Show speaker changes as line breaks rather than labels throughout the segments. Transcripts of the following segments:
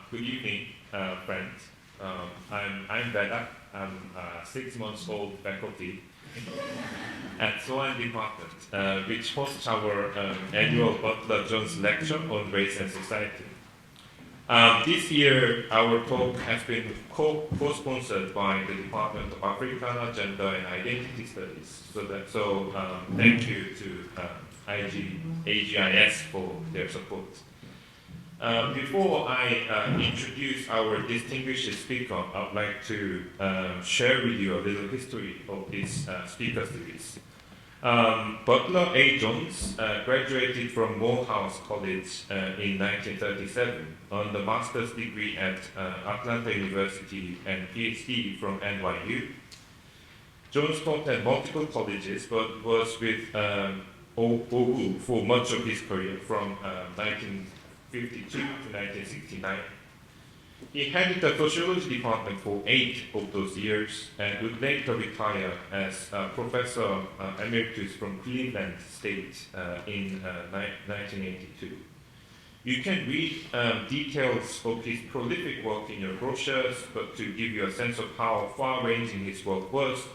Good evening, friends. I'm Raether. I'm a 6-month-old faculty at soan department, which hosts our annual Butler Jones lecture on race and society. This year, our talk has been co-sponsored by the Department of Africana, Gender and Identity Studies. So thank you to AGIS for their support. Before I introduce our distinguished speaker, I would like to share with you a little history of this speaker series. Butler A. Jones graduated from Morehouse College in 1937 on the master's degree at Atlanta University and Ph.D. from NYU. Jones taught at multiple colleges, but was with owu for much of his career from 1952 to 1969. He headed the Sociology department for 8 of those years and would later retire as Professor Emeritus from Cleveland State in 1982. You can read details of his prolific work in your brochures, but to give you a sense of how far-ranging his work was,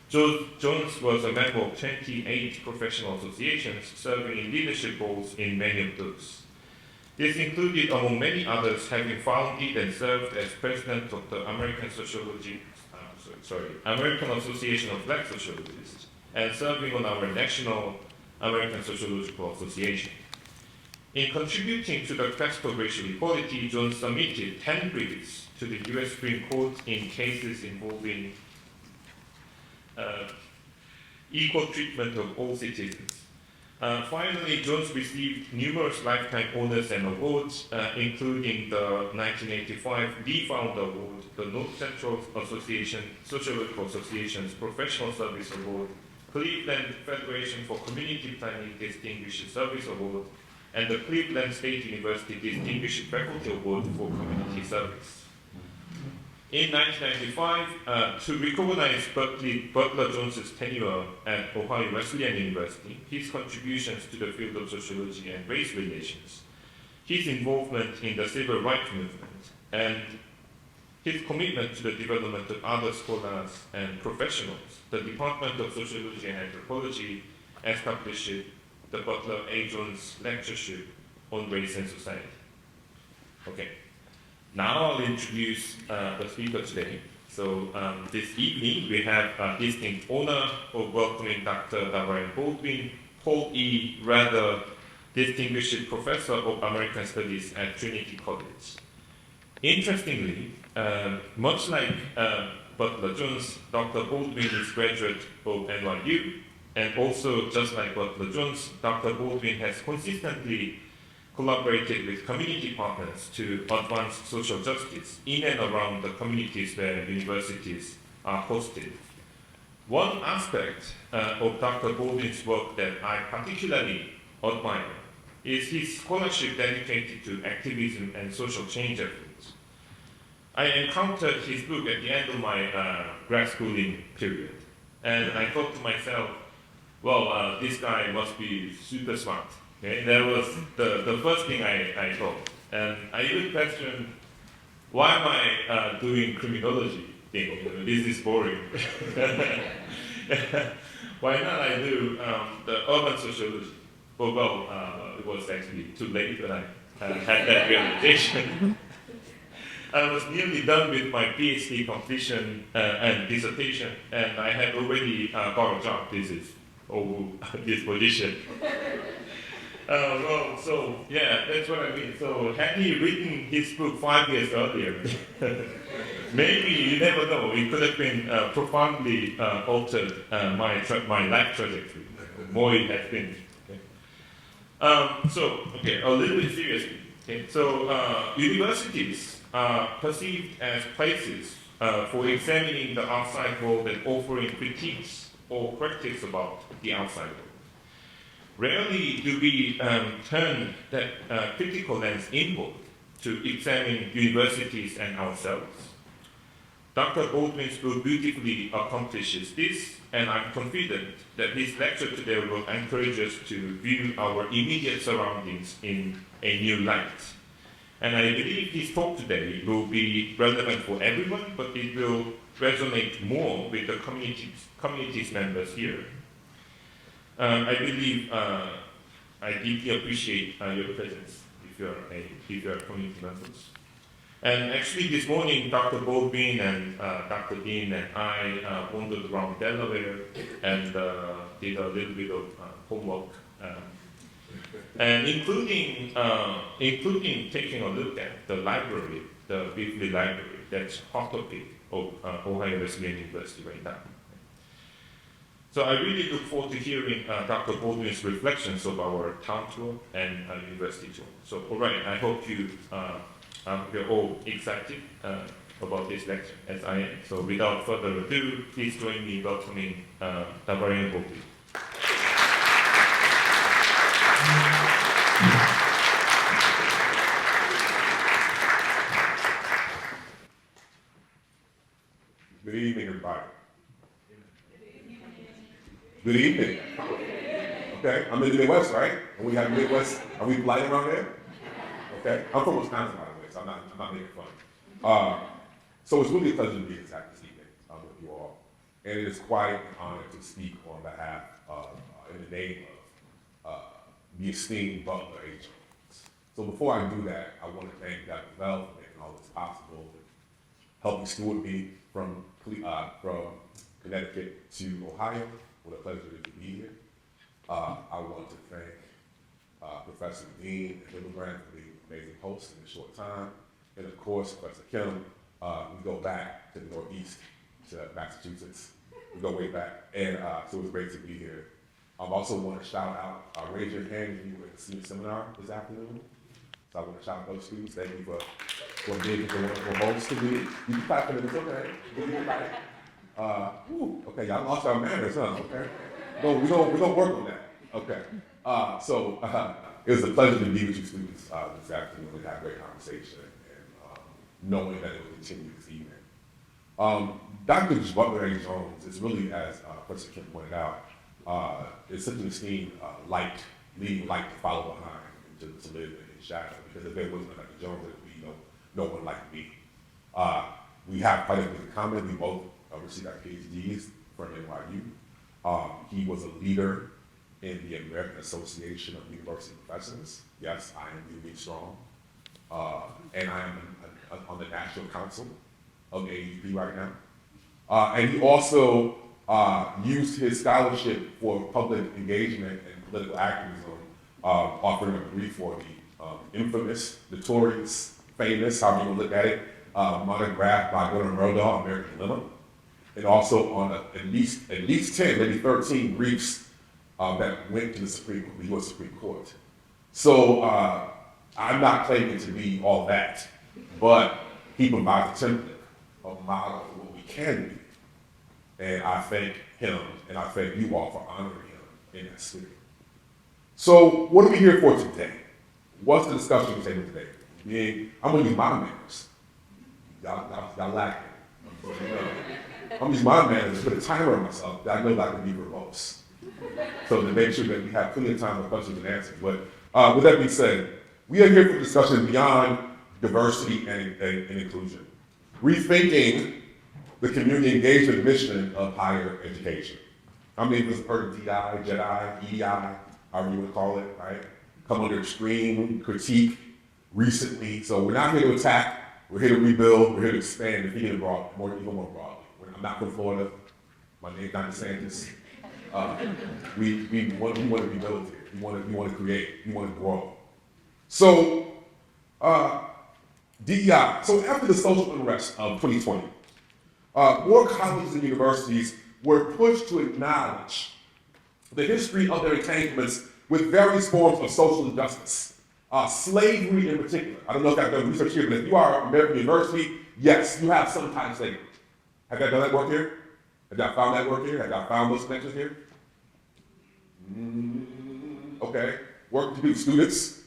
Jones was a member of 28 professional associations, serving in leadership roles in many of those. This included, among many others, having founded and served as president of the American Association of Black Sociologists, and serving on our National American Sociological Association. In contributing to the quest of racial equality, Jones submitted 10 briefs to the U.S. Supreme Court in cases involving equal treatment of all citizens. Finally, Jones received numerous lifetime honors and awards, including the 1985 The Founder Award, the North Central Association, Sociological Association's Professional Service Award, Cleveland Federation for Community Planning Distinguished Service Award, and the Cleveland State University Distinguished Faculty Award for Community Service. In 1995, to recognize Butler Jones's tenure at Ohio Wesleyan University, his contributions to the field of sociology and race relations, his involvement in the civil rights movement, and his commitment to the development of other scholars and professionals, the Department of Sociology and Anthropology established the Butler A. Jones Lectureship on Race and Society. Okay. Now I'll introduce the speaker today. So this evening we have a distinct honor of welcoming Dr. Davarian Baldwin, Paul E. Raether, Distinguished Professor of American Studies at Trinity College. Interestingly, much like Butler Jones, Dr. Baldwin is graduate of NYU, and also just like Butler Jones, Dr. Baldwin has consistently collaborated with community partners to advance social justice in and around the communities where universities are hosted. One aspect of Dr. Baldwin's work that I particularly admire is his scholarship dedicated to activism and social change efforts. I encountered his book at the end of my grad schooling period, and I thought to myself, well, this guy must be super smart. Okay, that was the first thing I thought. And I even questioned, why am I doing criminology thing? This is boring. Why not I do the urban sociology? Well, it was actually too late when I had that realization. I was nearly done with my PhD completion and dissertation, and I had already got a job. This is this position. So yeah, that's what I mean. So had he written his book 5 years earlier, maybe, you never know, it could have been profoundly altered my life trajectory. More it has been. Okay. A little bit seriously. Okay? So universities are perceived as places for examining the outside world and offering critiques or critics about the outside world. Rarely do we turn that critical lens inward to examine universities and ourselves. Dr. Baldwin's book beautifully accomplishes this, and I'm confident that this lecture today will encourage us to view our immediate surroundings in a new light. And I believe this talk today will be relevant for everyone, but it will resonate more with the community's members here. I believe I deeply appreciate your presence if you are community members. And actually this morning, Dr. Baldwin and Dr. Dean and I wandered around Delaware and did a little bit of homework, and including taking a look at the library, the Bickley Library, that's Hartford of Ohio Wesleyan University right now. So I really look forward to hearing Dr. Baldwin's reflections of our town tour and university tour. So, all right, I hope you're all excited about this lecture, as I am. So without further ado, please join me welcoming Davarian L.
Good evening, everybody. Good evening. Okay, I'm in the Midwest, right? And we have Midwest. Are we polite around there? Okay, I'm from Wisconsin, by the way, so I'm not making fun. So it's really a pleasure to be here this evening with you all, and it is quite an honor to speak on behalf of, in the name of the esteemed Butler A. So before I do that, I want to thank Dr. Bell for making all this possible, helping steward me from Connecticut to Ohio. What a pleasure it is to be here. I want to thank Professor Dean and Hildebrand for the amazing host in a short time. And of course, Professor Kim, we go back to the Northeast, to Massachusetts. We go way back. And so it was great to be here. I also want to shout out, raise your hand if you were at the senior seminar this afternoon. So I want to shout out those students. Thank you for being the wonderful host to be. You can clap for them, it's okay. Okay, y'all lost our manners, huh? Okay. No, we're gonna work on that. Okay. It was a pleasure to be with you students this afternoon and have a great conversation and knowing that it will continue this evening. Dr. Butler A. Jones is really, as Professor Kim pointed out, is such an esteemed leading light to follow behind and to live in his shadow, because if there wasn't Dr. Jones, there would be no one like me. We have quite a bit in common. We both received our Ph.D.s from NYU. He was a leader in the American Association of University Professors. Yes, I am really strong. And I am on the National Council of AUP right now. And he also used his scholarship for public engagement and political activism, offering a brief for the infamous, notorious, famous, however you want to look at it, monograph by Gordon Murdoch, American Dilemma, and also on at least 10, maybe 13 briefs that went to the U.S. Supreme Court. So I'm not claiming to be all that, but he provides a template, a model of what we can be. And I thank him, and I thank you all for honoring him in that spirit. So what are we here for today? What's the discussion we're taking today? I'm gonna use my manners. Y'all lacking. I'm gonna use my manners to put a timer on myself that I know that I can be verbose. So to make sure that we have plenty of time for questions and answers. But with that being said, we are here for discussion beyond diversity and inclusion. Rethinking the community engagement mission of higher education. How many of us have heard of DI, JEDI, EDI, however you want to call it, right? Come under extreme critique recently. So we're not here to attack, we're here to rebuild, we're here to expand and think even more broadly. I'm not from Florida, my name's not DeSantis. We want to rebuild here, we want to create, we want to grow. So, DEI. So after the social unrest of 2020, more colleges and universities were pushed to acknowledge the history of their entanglements with various forms of social injustice, slavery in particular. I don't know if I've done research here, but if you are American University, yes, you have some kind of slavery. Have y'all done that work here? Have y'all found that work here? Have y'all found those connections here? Okay, work to do, students,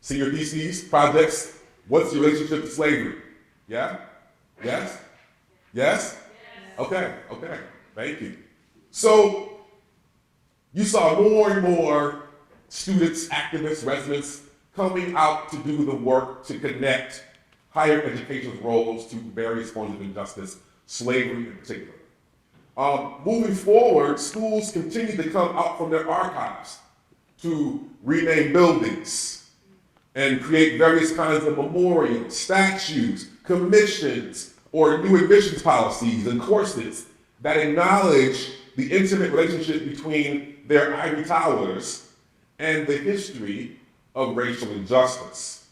senior theses, projects. What's your relationship to slavery? Yeah? Yes? Yes? Okay, thank you. So, you saw more and more students, activists, residents coming out to do the work to connect higher education's roles to various forms of injustice, slavery in particular. Moving forward, schools continue to come out from their archives to rename buildings and create various kinds of memorials, statues, commissions, or new admissions policies and courses that acknowledge the intimate relationship between their ivory towers and the history of racial injustice.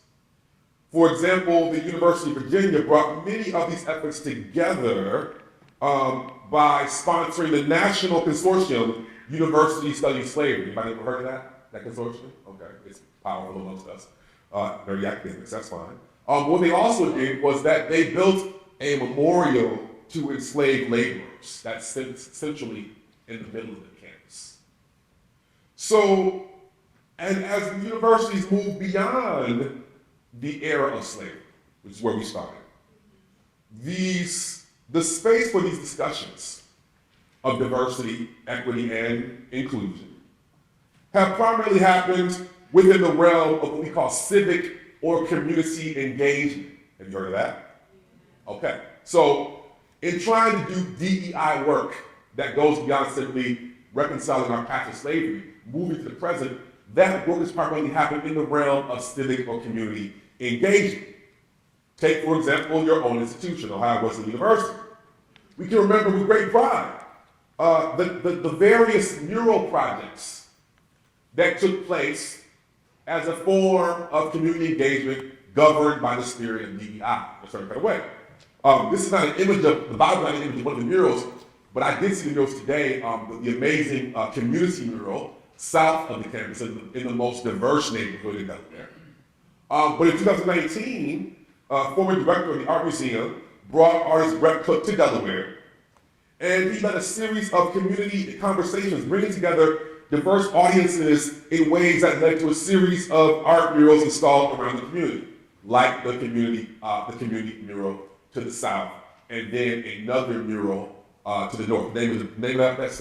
For example, the University of Virginia brought many of these efforts together by sponsoring the National Consortium University Studies Slavery. Anybody ever heard of that consortium? Okay, it's powerful amongst us. Very academics, that's fine. What they also did was that they built a memorial to enslaved laborers that sits centrally in the middle of the campus. So, and as the universities move beyond the era of slavery, which is where we started, the space for these discussions of diversity, equity, and inclusion have primarily happened within the realm of what we call civic or community engagement. Have you heard of that? Okay. So, in trying to do DEI work that goes beyond simply reconciling our past of slavery, moving to the present, that work is primarily happening in the realm of civic or community engagement. Take, for example, your own institution, Ohio Wesleyan University. We can remember with great pride the various mural projects that took place as a form of community engagement governed by the spirit of DEI in a certain kind of way. This is not an image of, the Baldwin, not an image of one of the murals, but I did see the murals today, the amazing community mural south of the campus in the most diverse neighborhood in Delaware. But in 2019, former director of the Art Museum brought artist Brett Cook to Delaware, and he led a series of community conversations, bringing together diverse audiences in ways that led to a series of art murals installed around the community, like the community mural to the south, and then another mural to the north. Name of that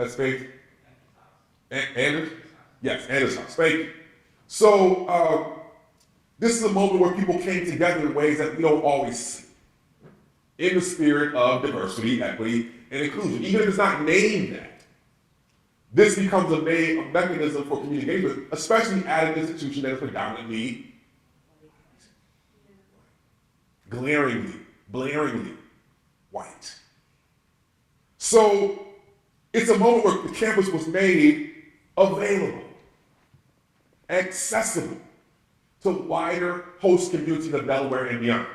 space? Anders? Yes, Anders House. Thank you. So this is a moment where people came together in ways that we don't always see, in the spirit of diversity, equity, and inclusion. Even if it's not named that, this becomes a mechanism for communication, especially at an institution that is predominantly blaringly white. So it's a moment where the campus was made available, accessible to wider host communities of Delaware and beyond,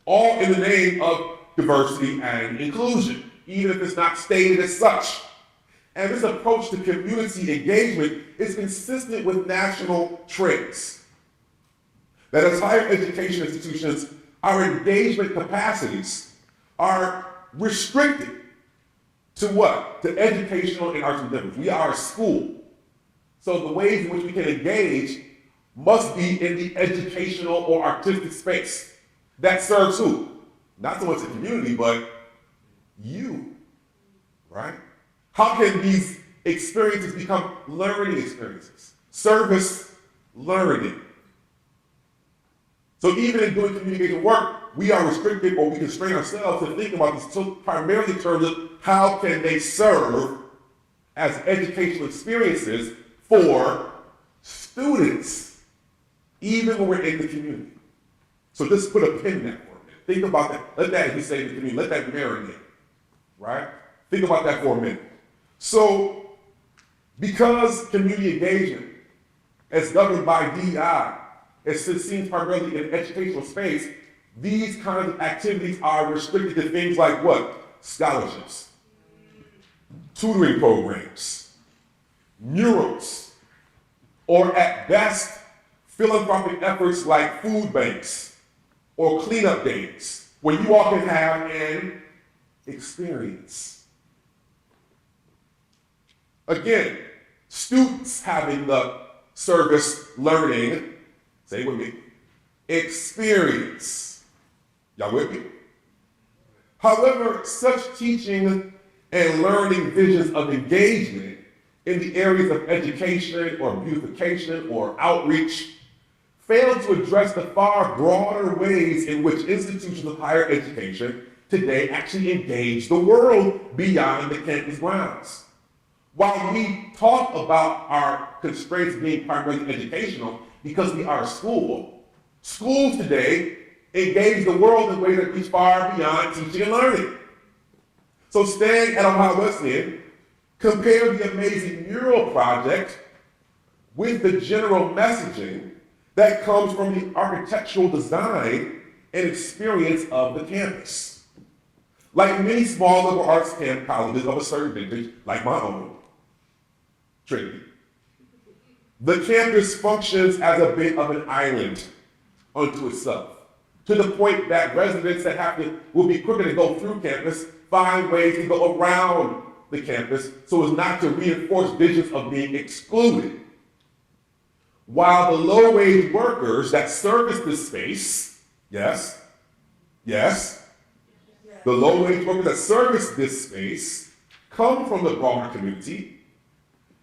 all in the name of diversity and inclusion, even if it's not stated as such. And this approach to community engagement is consistent with national trends. That as higher education institutions, our engagement capacities are restricted to what? To educational and arts endeavors. We are a school. So the ways in which we can engage must be in the educational or artistic space. That serves who? Not so much the community, but you, right? How can these experiences become learning experiences? Service learning. So even in doing communication work, we are restricted or we constrain ourselves to think about this so primarily in terms of how can they serve as educational experiences for students, even when we're in the community. So just put a pin in that for a minute. Think about that. Let that, as we say in the community, let that marinate, right? Think about that for a minute. So, because community engagement, as governed by DEI, is seen primarily in educational space, these kinds of activities are restricted to things like what? Scholarships, tutoring programs, murals, or at best, philanthropic efforts like food banks or cleanup days, where you all can have an experience. Again, students having the service learning, say it with me, experience. Y'all with me? However, such teaching and learning visions of engagement in the areas of education or beautification or outreach failed to address the far broader ways in which institutions of higher education today actually engage the world beyond the campus grounds. While we talk about our constraints being primarily educational because we are a school, schools today engage the world in ways that reach far beyond teaching and learning. So staying at Ohio Wesleyan, compare the amazing mural project with the general messaging that comes from the architectural design and experience of the campus. Like many small liberal arts camp colleges of a certain vintage, like my own, Trinity, the campus functions as a bit of an island unto itself, to the point that residents that will be quicker to go through campus find ways to go around the campus so as not to reinforce visions of being excluded. While the low-wage workers that service this space, yes, the low-wage workers that service this space come from the broader community,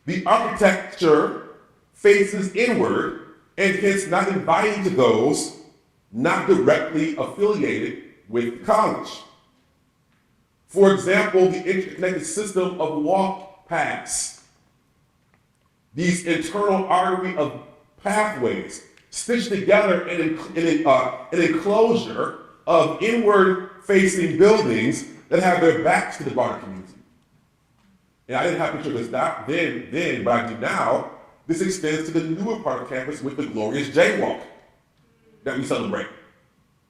the architecture faces inward and hence not inviting to those not directly affiliated with the college. For example, the interconnected system of walk paths, these internal artery of pathways stitched together in an enclosure of inward-facing buildings that have their backs to the broader community. And I didn't have picture of this then, but I do now. This extends to the newer part of campus with the glorious Jaywalk that we celebrate,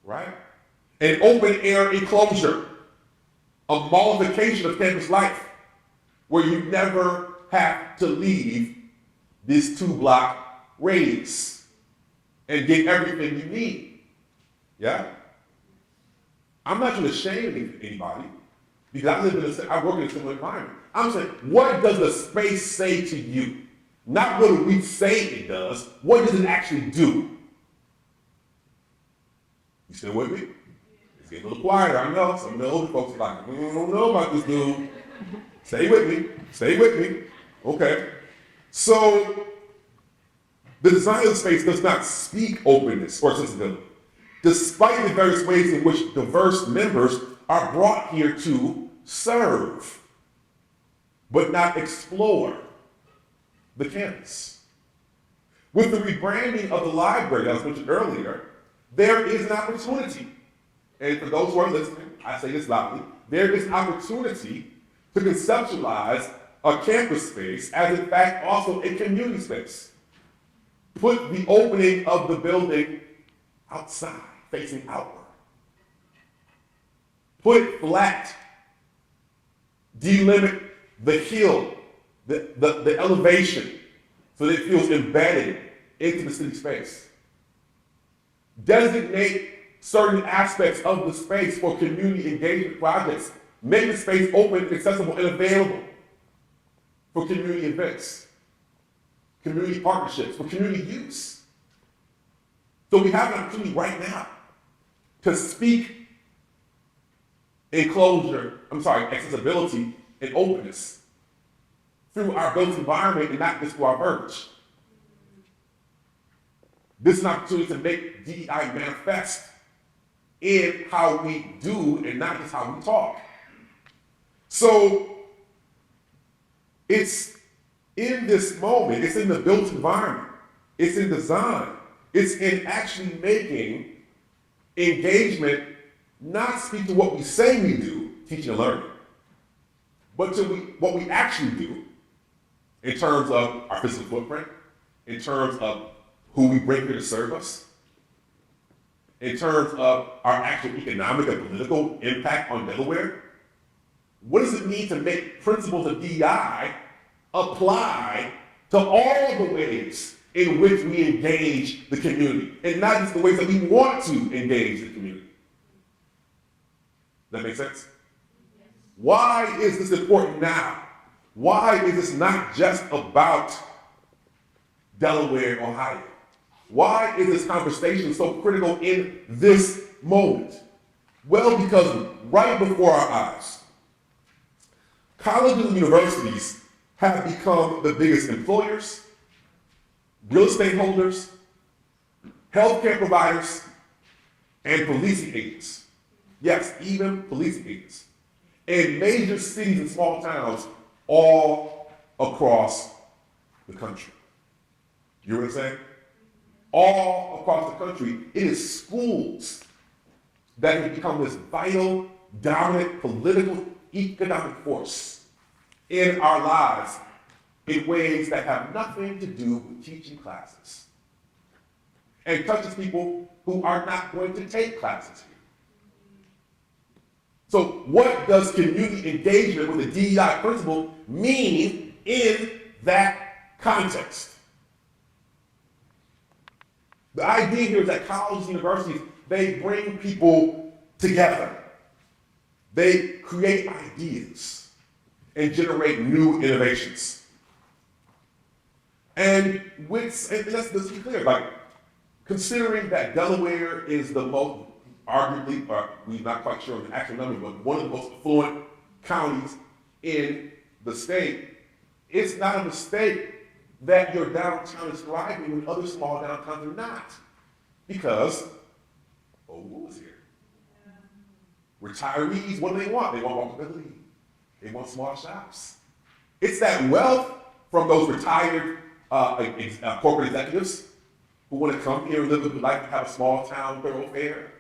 right? An open-air enclosure, a mallification of campus life, where you never have to leave this 2-block radius and get everything you need. Yeah? I'm not trying to shame anybody because I work in a similar environment. I'm saying, what does the space say to you? Not what do we say it does, what does it actually do? You still with me? It's getting a little quieter, I know. Some of the older folks are like, I don't know about this dude. Stay with me. Okay. So, the design of the space does not speak openness or accessibility, despite the various ways in which diverse members are brought here to serve, but not explore the campus. With the rebranding of the library that was mentioned earlier, there is an opportunity, and for those who are listening, I say this loudly, there is an opportunity to conceptualize a campus space as in fact also a community space. Put the opening of the building outside, facing outward. Put it flat. Delimit the hill, the elevation, so that it feels embedded into the city space. Designate certain aspects of the space for community engagement projects. Make the space open, accessible, and available for community events, community partnerships, for community use. So we have an opportunity right now to speak accessibility and openness through our built environment and not just through our verbiage. This is an opportunity to make DEI manifest in how we do and not just how we talk. So it's in this moment, it's in the built environment, it's in design, it's in actually making engagement not speak to what we say we do, teaching and learning, but to what we actually do in terms of our physical footprint, in terms of who we bring here to serve us, in terms of our actual economic and political impact on Delaware. What does it mean to make principles of DEI apply to all the ways in which we engage the community, and not just the ways that we want to engage the community? Does that make sense? Yes. Why is this important now? Why is this not just about Delaware, Ohio? Why is this conversation so critical in this moment? Well, because right before our eyes, colleges and universities have become the biggest employers, real estate holders, healthcare providers, and policing agents. Yes, even policing agents. In major cities and small towns all across the country. You know what I'm saying? All across the country, it is schools that have become this vital, dominant, political, economic force in our lives in ways that have nothing to do with teaching classes and touches people who are not going to take classes here. So what does community engagement with the DEI principle mean in that context? The idea here is that colleges and universities, they bring people together. They create ideas and generate new innovations. And let's be clear, like, considering that Delaware is the most, arguably, or we're not quite sure of the actual number, but one of the most affluent counties in the state, it's not a mistake that your downtown is thriving when other small downtowns are not. Because owu is here. Retirees, what do they want? They want walkability. They want small shops. It's that wealth from those retired corporate executives who want to come here and live a good life and have a small town thoroughfare.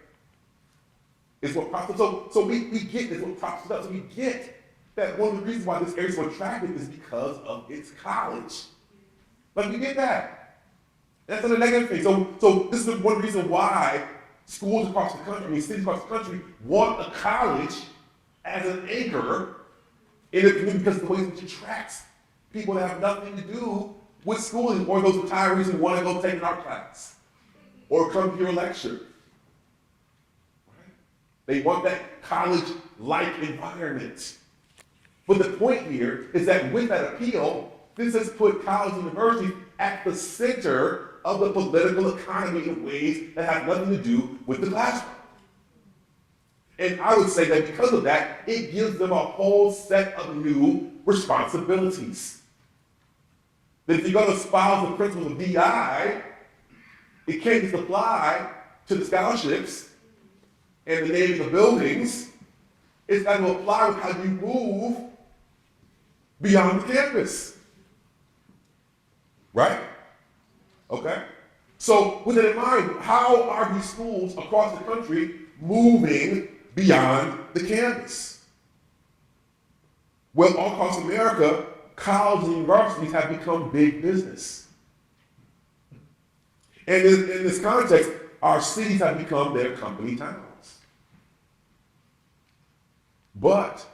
It's what props up. So we get this, what props it up. So we get that one of the reasons why this area is so attractive is because of its college. Like, we get that. That's not a negative thing. So this is one reason why schools across the country, cities across the country, want a college as an anchor in the community because of the way it attracts people that have nothing to do with schooling, or those retirees who want to go take an art class or come hear a lecture. Right? They want that college-like environment. But the point here is that with that appeal, this has put college and universities at the center of the political economy in ways that have nothing to do with the classroom. And I would say that because of that, it gives them a whole set of new responsibilities. That if you're going to espouse the principles of DI, it can't just apply to the scholarships and the naming of buildings. It's got to apply with how you move beyond the campus. Right? Okay? So with that in mind, how are these schools across the country moving beyond the campus? Well, all across America, colleges and universities have become big business. And in this context, our cities have become their company towns. But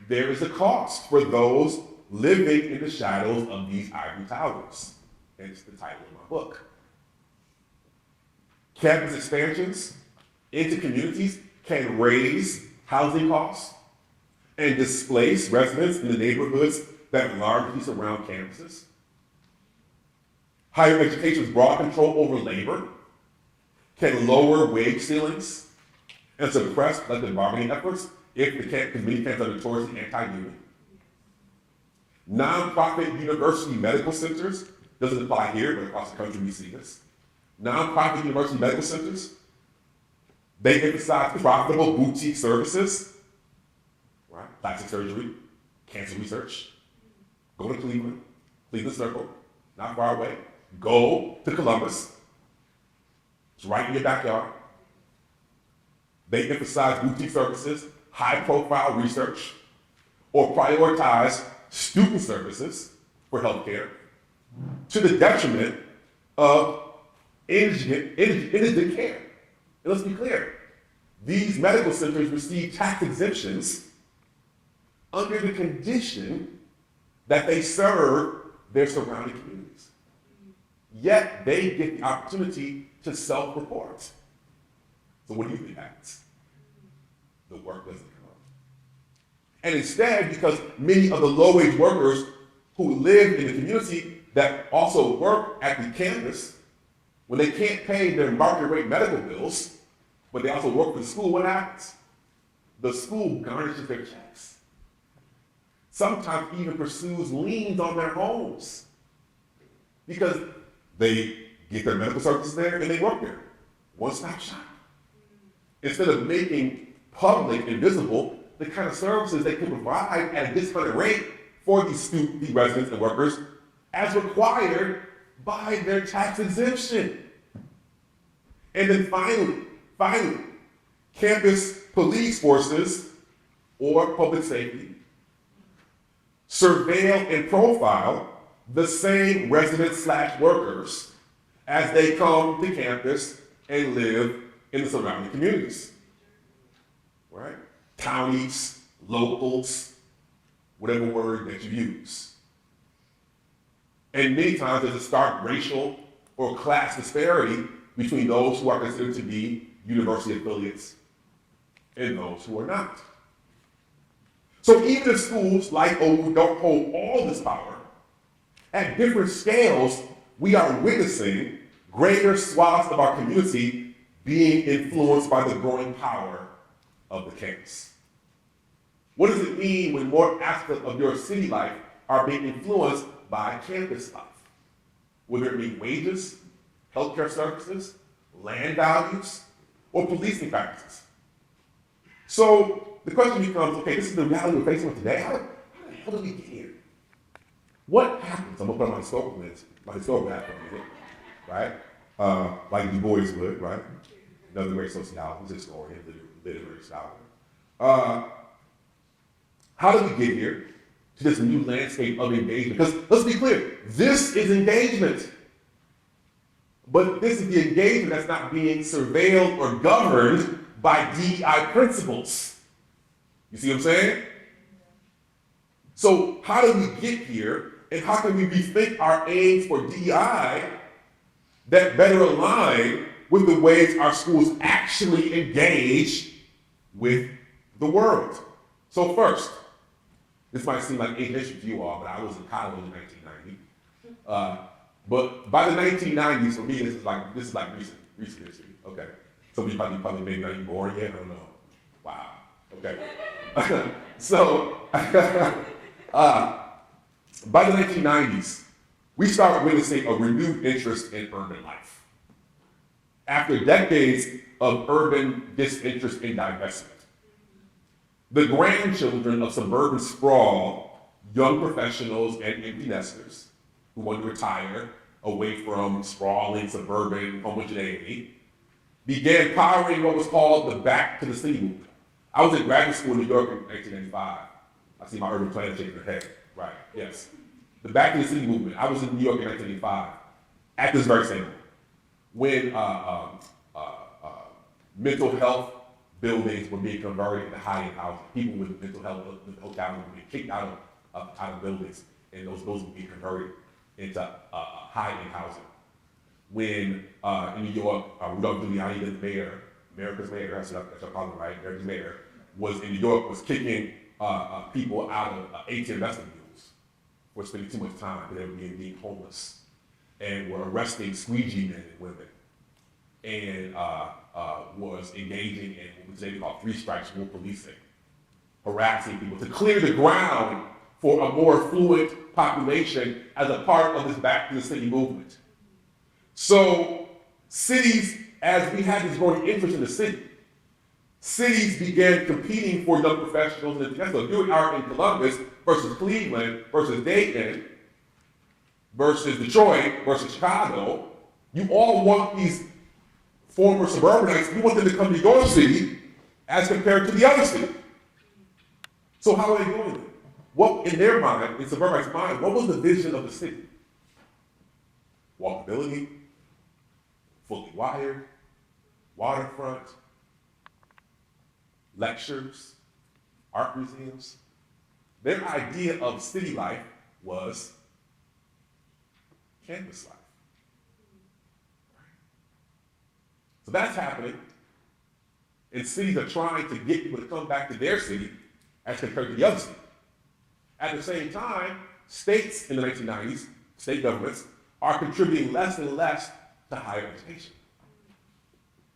there is a cost for those living in the shadows of these ivory towers. Hence the title of my book. Campus expansions into communities can raise housing costs and displace residents in the neighborhoods that largely surround campuses. Higher education's broad control over labor can lower wage ceilings and suppress collective bargaining efforts if the community camps are notoriously anti-union. Nonprofit university medical centers, doesn't apply here, but across the country we see this. Nonprofit university medical centers, they emphasize profitable boutique services, right? Plastic surgery, cancer research. Go to Cleveland Circle, not far away. Go to Columbus, it's right in your backyard. They emphasize boutique services, high-profile research, or prioritize student services for healthcare to the detriment of indigent care. And let's be clear, these medical centers receive tax exemptions under the condition that they serve their surrounding communities. Yet they get the opportunity to self-report. So what do you think happens? The work doesn't come up. And instead, because many of the low-wage workers who live in the community that also work at the campus, when they can't pay their market rate medical bills, but they also work for the school, what happens? The school garnishes their checks. Sometimes even pursues liens on their homes because they get their medical services there and they work there. one-stop shop. Instead of making public and visible the kind of services they can provide at a discounted rate for these student, these residents and workers as required by their tax exemption. And then finally, campus police forces or public safety surveil and profile the same residents/workers as they come to campus and live in the surrounding communities, right? Counties, locals, whatever word that you use. And many times there's a stark racial or class disparity between those who are considered to be university affiliates and those who are not. So even if schools like OU don't hold all this power, at different scales, we are witnessing greater swaths of our community being influenced by the growing power of the campus. What does it mean when more aspects of your city life are being influenced by campus life? Whether it be wages, healthcare services, land values, or policing practices. So the question becomes, okay, this is the reality we're facing with today. How the hell did we get here? What happens? I'm gonna put on my historical hat for a minute, right? Like Du Bois would, right? Another great sociologist, historian, literary scholar. How did we get here to this new landscape of engagement? Because let's be clear, this is engagement. But this is the engagement that's not being surveilled or governed by DEI principles. You see what I'm saying? So how did we get here, and how can we rethink our aims for DEI that better align with the ways our schools actually engage with the world? So first, this might seem like ancient history to you all, but I was in college in 1990. But by the 1990s, for me, this is like recent history. Okay, some of you probably maybe not even born yet. I don't know. Wow. Okay. So by the 1990s, we started witnessing a renewed interest in urban life. After decades of urban disinterest and divestment, the grandchildren of suburban sprawl, young professionals and empty nesters who want to retire away from sprawling suburban homogeneity, began powering what was called the Back to the City movement. I was in graduate school in New York in 1995. I see my urban planner shaking their head. Right, yes. The Back to the City movement. I was in New York in 1985 at this very same moment when mental health buildings were being converted into high-end housing. People with mental health challenges were being kicked out of buildings, and those buildings were being converted into high-end housing. When in New York, Rudolph Giuliani, the mayor, America's mayor, that's what I call him, right? America's mayor, was in New York, was kicking people out of ATM vestibules for spending too much time because they were being homeless, and were arresting squeegee men and women, and was engaging in what they call three strikes rule policing, harassing people to clear the ground for a more fluid population as a part of this Back to the City movement. So cities, as we had this growing interest in the city, cities began competing for young professionals. And so here we are in Columbus versus Cleveland versus Dayton versus Detroit versus Chicago. You all want these former suburbanites, you want them to come to your city as compared to the other city. So how are they doing it? What, in their mind, in suburbanites' mind, what was the vision of the city? Walkability, fully wired, waterfront, lectures, art museums. Their idea of city life was campus life. So that's happening, and cities are trying to get people to come back to their city as compared to the other city. At the same time, states in the 1990s, state governments, are contributing less and less to higher education.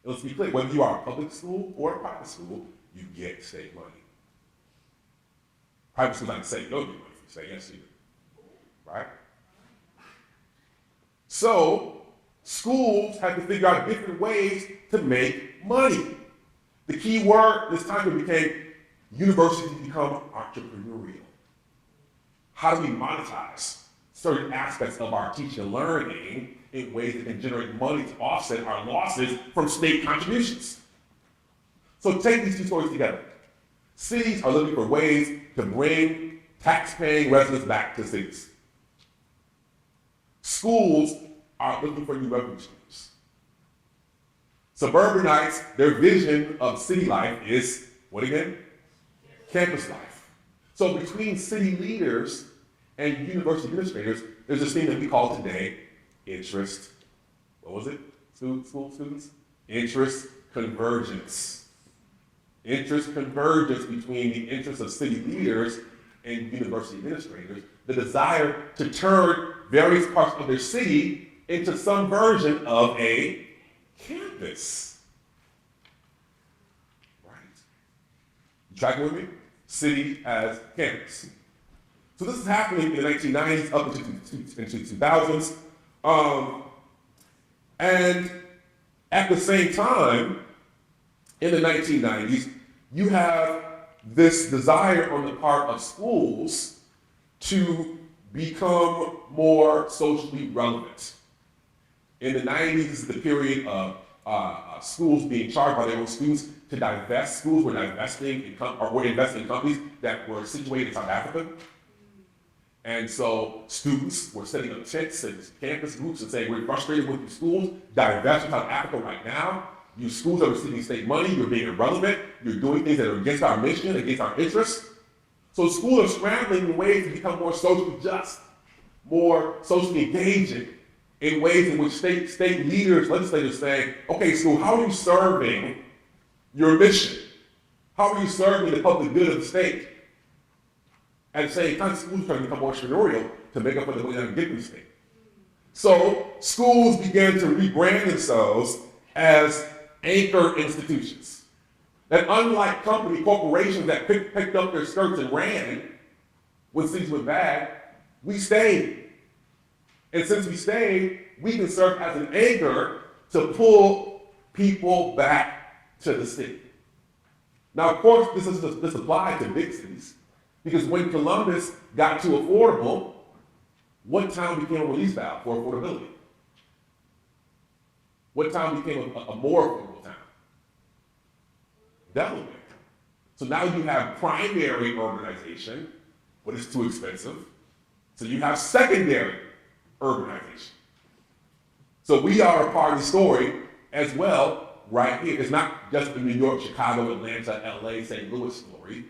And let's be clear, whether you are a public school or a private school, you get state money. Private schools like to say you don't get money from state, yes you do, right? So, schools had to figure out different ways to make money. The key word this time became universities become entrepreneurial. How do we monetize certain aspects of our teaching and learning in ways that can generate money to offset our losses from state contributions? So take these two stories together. Cities are looking for ways to bring tax-paying residents back to cities. Schools are looking for new revenue streams. Suburbanites, their vision of city life is, what again? Campus life. So between city leaders and university administrators, there's this thing that we call today interest, what was it, school students? Interest convergence. Interest convergence between the interests of city leaders and university administrators, the desire to turn various parts of their city into some version of a campus. Right? You tracking with me? City as campus. So this is happening in the 1990s up into 2000s. And at the same time, in the 1990s, you have this desire on the part of schools to become more socially relevant. In the 90s, this is the period of schools being charged by their own students to divest. Schools were divesting investing in companies that were situated in South Africa. And so students were setting up tents and campus groups and saying, we're frustrated with your schools, divest from South Africa right now. You schools are receiving state money, you're being irrelevant, you're doing things that are against our mission, against our interests. So schools are scrambling in ways to become more socially just, more socially engaging, in ways in which state leaders, legislators saying, okay, school, how are you serving your mission? How are you serving the public good of the state? At the same time, schools are trying to become more entrepreneurial to make up for the money they get from the state. So schools began to rebrand themselves as anchor institutions. That unlike corporations that picked up their skirts and ran when things went bad, we stayed. And since we stayed, we can serve as an anchor to pull people back to the city. Now, of course, this applies to big cities, because when Columbus got too affordable, what town became a release valve for affordability? What town became a more affordable town? Delaware. So now you have primary urbanization, but it's too expensive. So you have secondary urbanization. So we are a part of the story as well right here. It's not just the New York, Chicago, Atlanta, LA, St. Louis story.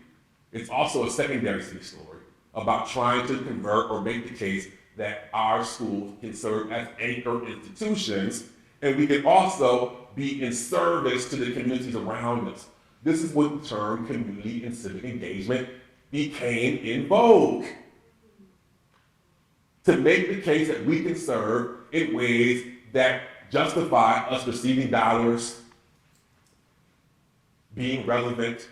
It's also a secondary city story about trying to convert or make the case that our schools can serve as anchor institutions, and we can also be in service to the communities around us. This is when the term community and civic engagement became in vogue. To make the case that we can serve in ways that justify us receiving dollars, being relevant,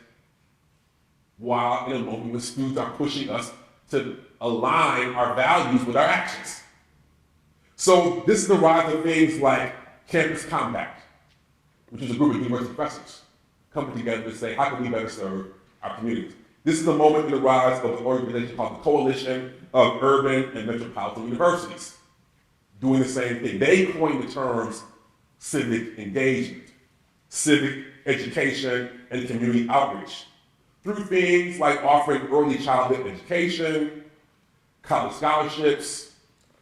while in a moment when students are pushing us to align our values with our actions. So this is the rise of things like Campus Compact, which is a group of university professors coming together to say, how can we better serve our communities? This is the moment in the rise of an organization called the Coalition of Urban and Metropolitan Universities, doing the same thing. They coined the terms civic engagement, civic education, and community outreach, through things like offering early childhood education, college scholarships,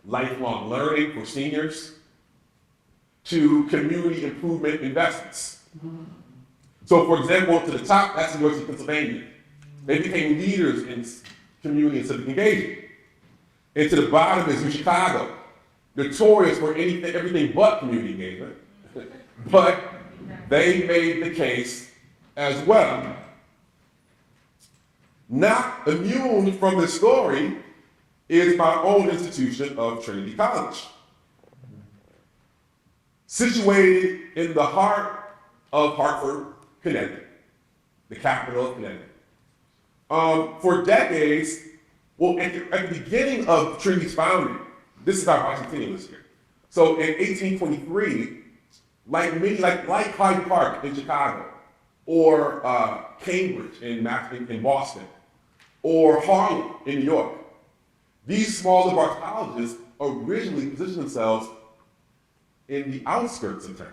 lifelong learning for seniors, to community improvement investments. So for example, to the top, that's the University of Pennsylvania. They became leaders in community and civic engagement. And to the bottom is UChicago, notorious for everything but community engagement, but they made the case as well. Not immune from this story is my own institution of Trinity College. Situated in the heart of Hartford, Connecticut, the capital of Connecticut. For decades, well, at the beginning of Trinity's founding, this is our bicentennial this year. So in 1823, like Hyde Park in Chicago, or Cambridge in Boston, or Harlem in New York, these small liberal arts colleges originally positioned themselves in the outskirts of town.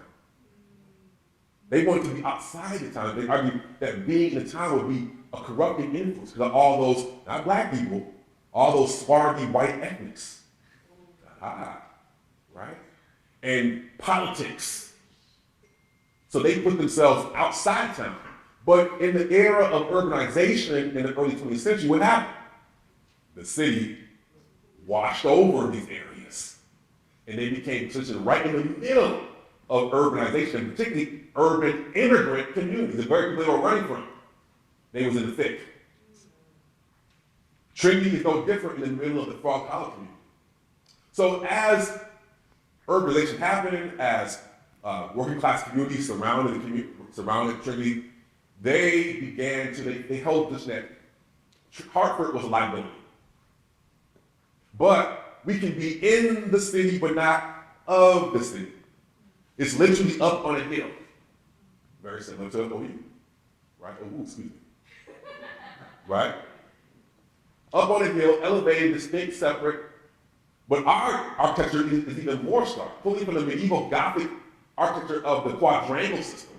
They wanted to be outside the town. They argued that being in the town would be a corrupting influence because of all those, not black people, all those swarthy white ethnics. Right? And politics. So they put themselves outside town. But in the era of urbanization in the early 20th century, what happened? The city washed over these areas. And they became positioned right in the middle of urbanization, particularly urban immigrant communities, the very people they were running from. They was in the thick. Trinity is no different in the middle of the Frog College community. So as urbanization happened, as working class communities surrounded Trinity, they held this that Hartford was a liability. But we can be in the city, but not of the city. It's literally up on a hill. Very similar to OU, right? OU, excuse me. Right? Up on a hill, elevated, distinct, separate. But our architecture is even more stark, pulling from the medieval Gothic architecture of the quadrangle system.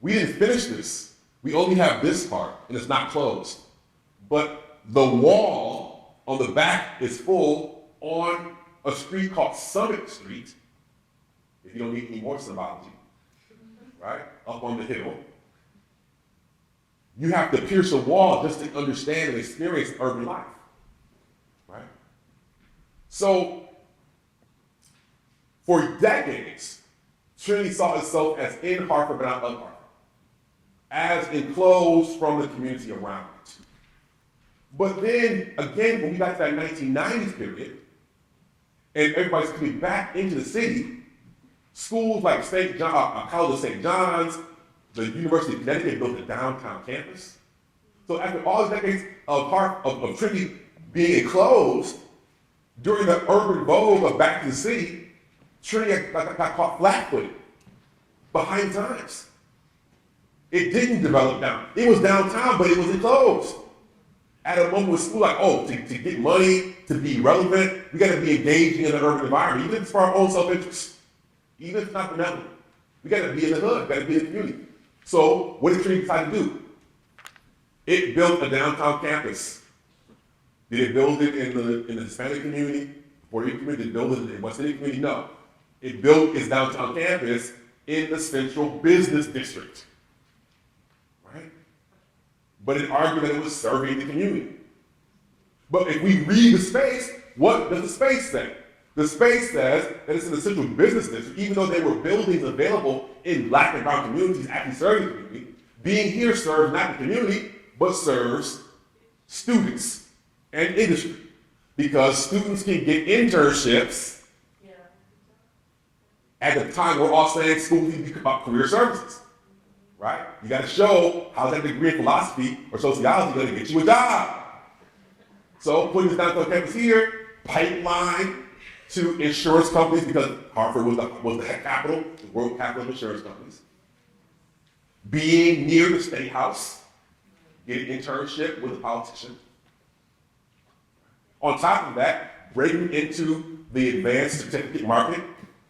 We didn't finish this. We only have this part, and it's not closed. But the wall on the back is full on a street called Summit Street, if you don't need any more symbology, right? Up on the hill. You have to pierce a wall just to understand and experience urban life, right? So, for decades, Trinity saw itself as in Hartford but not of Hartford, as enclosed from the community around it. But then, again, when we got to that 1990s period, and everybody's coming back into the city, schools like College of St. John's, the University of Connecticut built a downtown campus. So after all these decades of Trinity being enclosed, during the urban vogue of back to the city, Trinity got caught flat-footed, behind times. It didn't develop down. It was downtown, but it was enclosed. At a moment with school, like, to get money, to be relevant, we got to be engaging in an urban environment, even if it's for our own self-interest, even if it's not benevolent. We got to be in the hood, got to be in the community. So what did Trinity decide to do? It built a downtown campus. Did it build it in the Hispanic community, Puerto Rican community? Did it build it in the West Indian community? No. It built its downtown campus in the central business district, right? But it argued that it was serving the community. But if we read the space, what does the space say? The space says that it's in the central business district, even though there were buildings available in black and brown communities actually serving the community. Being here serves not the community, but serves students and industry. Because students can get internships. At the time, we're all saying schools need to be about career services, right? You got to show how that degree in philosophy or sociology going to get you a job. So putting this downtown campus here, pipeline to insurance companies, because Hartford was the capital, the world capital of insurance companies. Being near the State House, getting an internship with a politician. On top of that, breaking into the advanced certificate market.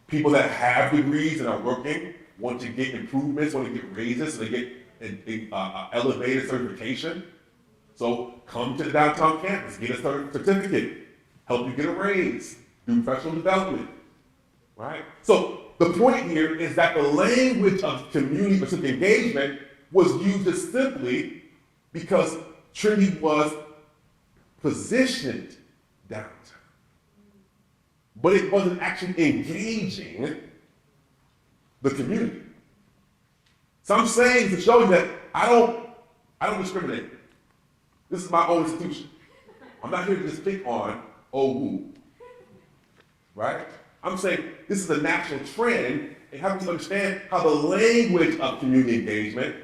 People that have degrees and are working want to get improvements, want to get raises, so they get an elevated certification. So come to the downtown campus, get a certificate, help you get a raise, do professional development, right? So the point here is that the language of community-specific engagement was used just simply because Trinity was positioned downtown. But it wasn't actually engaging the community. So I'm saying to show you that I don't discriminate. This is my own institution. I'm not here to just pick on owu, right? I'm saying this is a national trend and helping you understand how the language of community engagement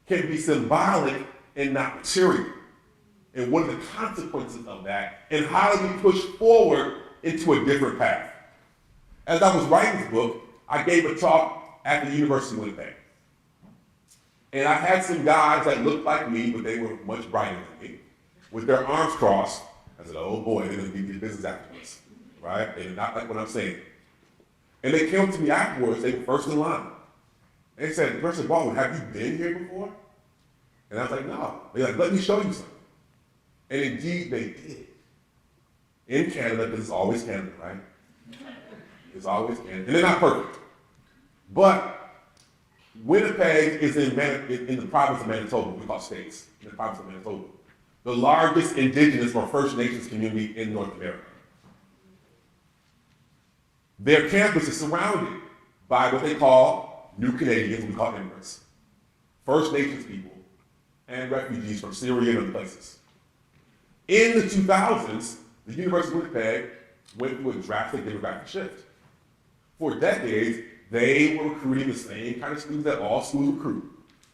can be symbolic and not material. And what are the consequences of that? And how do we push forward into a different path? As I was writing this book, I gave a talk at the University of Winnipeg. And I had some guys that looked like me, but they were much brighter than me, with their arms crossed. I said, oh boy, they're going to be business afterwards, right? They did not like what I'm saying. And they came to me afterwards, they were first in line. They said, Professor Baldwin, have you been here before? And I was like, no. They're like, let me show you something. And indeed, they did. In Canada, because it's always Canada, right? It's always Canada. And they're not perfect. But Winnipeg is in the province of Manitoba, we call states, in the province of Manitoba. The largest indigenous or First Nations community in North America. Their campus is surrounded by what they call New Canadians, we call immigrants, First Nations people, and refugees from Syria and other places. In the 2000s, the University of Winnipeg went through a drastic demographic shift. For decades, they were recruiting the same kind of students that all schools recruit.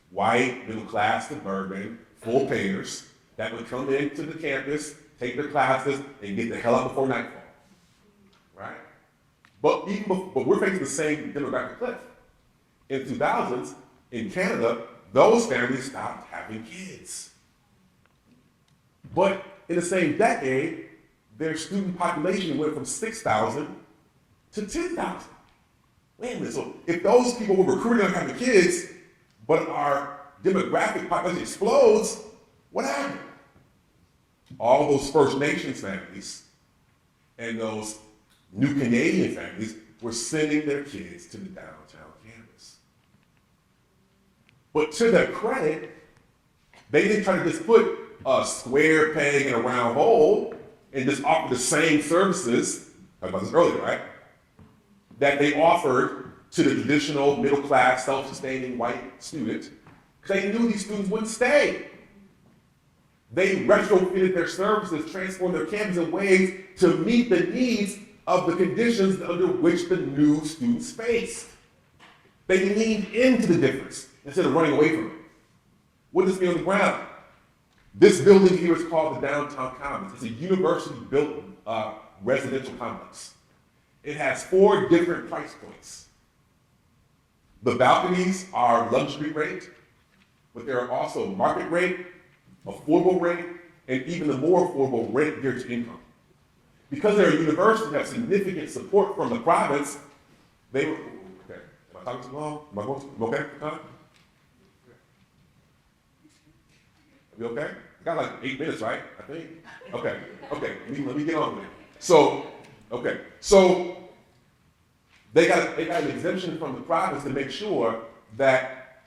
White, middle class, suburban, full payers that would come into the campus, take their classes, and get the hell out before nightfall. Right? But we're facing the same demographic cliff. In the 2000s, in Canada, those families stopped having kids. But in the same decade, their student population went from 6,000 to 10,000. Wait a minute, so if those people were recruiting and having kids, but our demographic population explodes, what happened? All those First Nations families and those New Canadian families were sending their kids to the downtown campus. But to their credit, they didn't try to just put a square peg in a round hole and just offer the same services, I talked about this earlier, right? That they offered to the traditional middle-class, self-sustaining white student, because they knew these students wouldn't stay. They retrofitted their services, transformed their campus in ways to meet the needs of the conditions under which the new students faced. They leaned into the difference instead of running away from it. What does this mean on the ground? This building here is called the Downtown Commons. It's a university-built residential complex. It has 4 different price points. The balconies are luxury rate, but there are also market rate, affordable rate, and even the more affordable rate geared to income. Because they're a university that has significant support from the province, they were, okay, am I talking too long? Am I going too, okay, time? We okay? I got like 8 minutes, right? I think. Okay, let me get on with it. So they got an exemption from the province to make sure that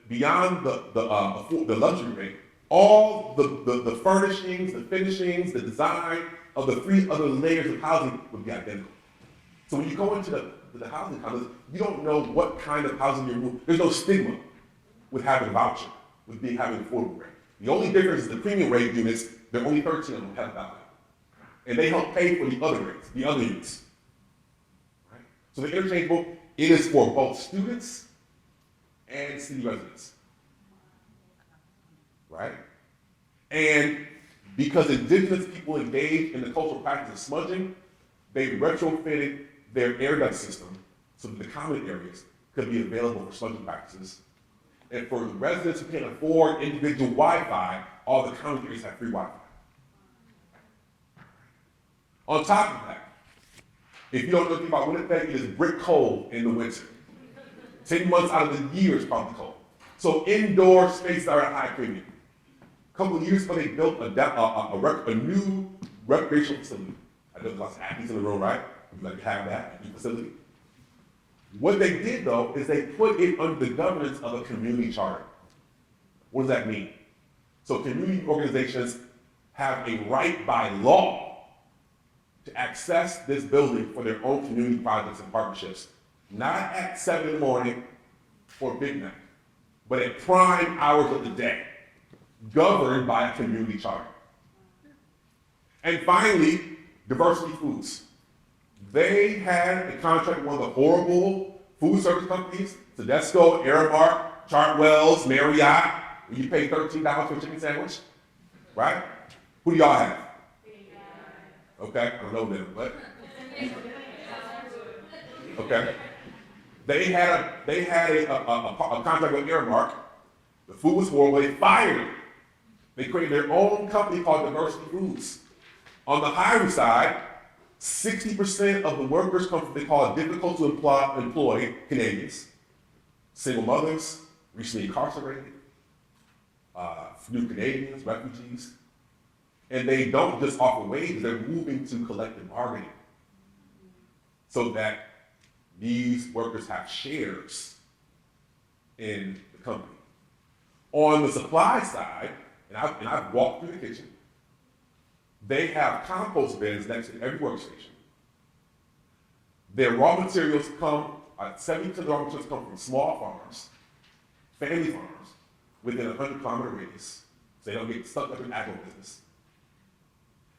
beyond the luxury rate, all the furnishings, the finishings, the design of the 3 other layers of housing would be identical. So when you go into the housing complex, you don't know what kind of housing you're moving. There's no stigma with having a voucher, with having an affordable rate. The only difference is the premium rate units, there are only 13 of them have a voucher. And they help pay for the other rates, the other units. Right? So the interchangeable, it is for both students and city residents. Right? And because indigenous people engage in the cultural practice of smudging, they retrofitted their air duct system so that the common areas could be available for smudging practices. And for the residents who can't afford individual Wi-Fi, all the common areas have free Wi-Fi. On top of that, if you don't know anything about Winnipeg, it is brick cold in the winter. 10 months out of the year is probably cold. So indoor spaces are at high premium. A couple of years ago, they built a new recreational facility. I know there's lots of athletes in the room, right? We'd like to have that new facility. What they did, though, is they put it under the governance of a community charter. What does that mean? So community organizations have a right by law to access this building for their own community projects and partnerships, not at 7 in the morning for Big Mac, but at prime hours of the day, governed by a community charter. And finally, Diversity Foods. They had a contract with one of the horrible food service companies, Tedesco, Aramark, Chartwell's, Marriott, where you pay $13 for a chicken sandwich, right? Who do y'all have? Okay, I don't know them, but okay? They had a contract with Earmark. The food was horrible. They fired them. They created their own company called Diversity Foods. On the hiring side, 60% of the workers come from what they call difficult to employ Canadians, single mothers, recently incarcerated, new Canadians, refugees. And they don't just offer wages, they're moving to collective bargaining so that these workers have shares in the company. On the supply side, and I've walked through the kitchen, they have compost bins next to every workstation. Their raw materials come, 70% of the raw materials come from small farms, family farms, within a 100-kilometer radius, so they don't get stuck up in agribusiness.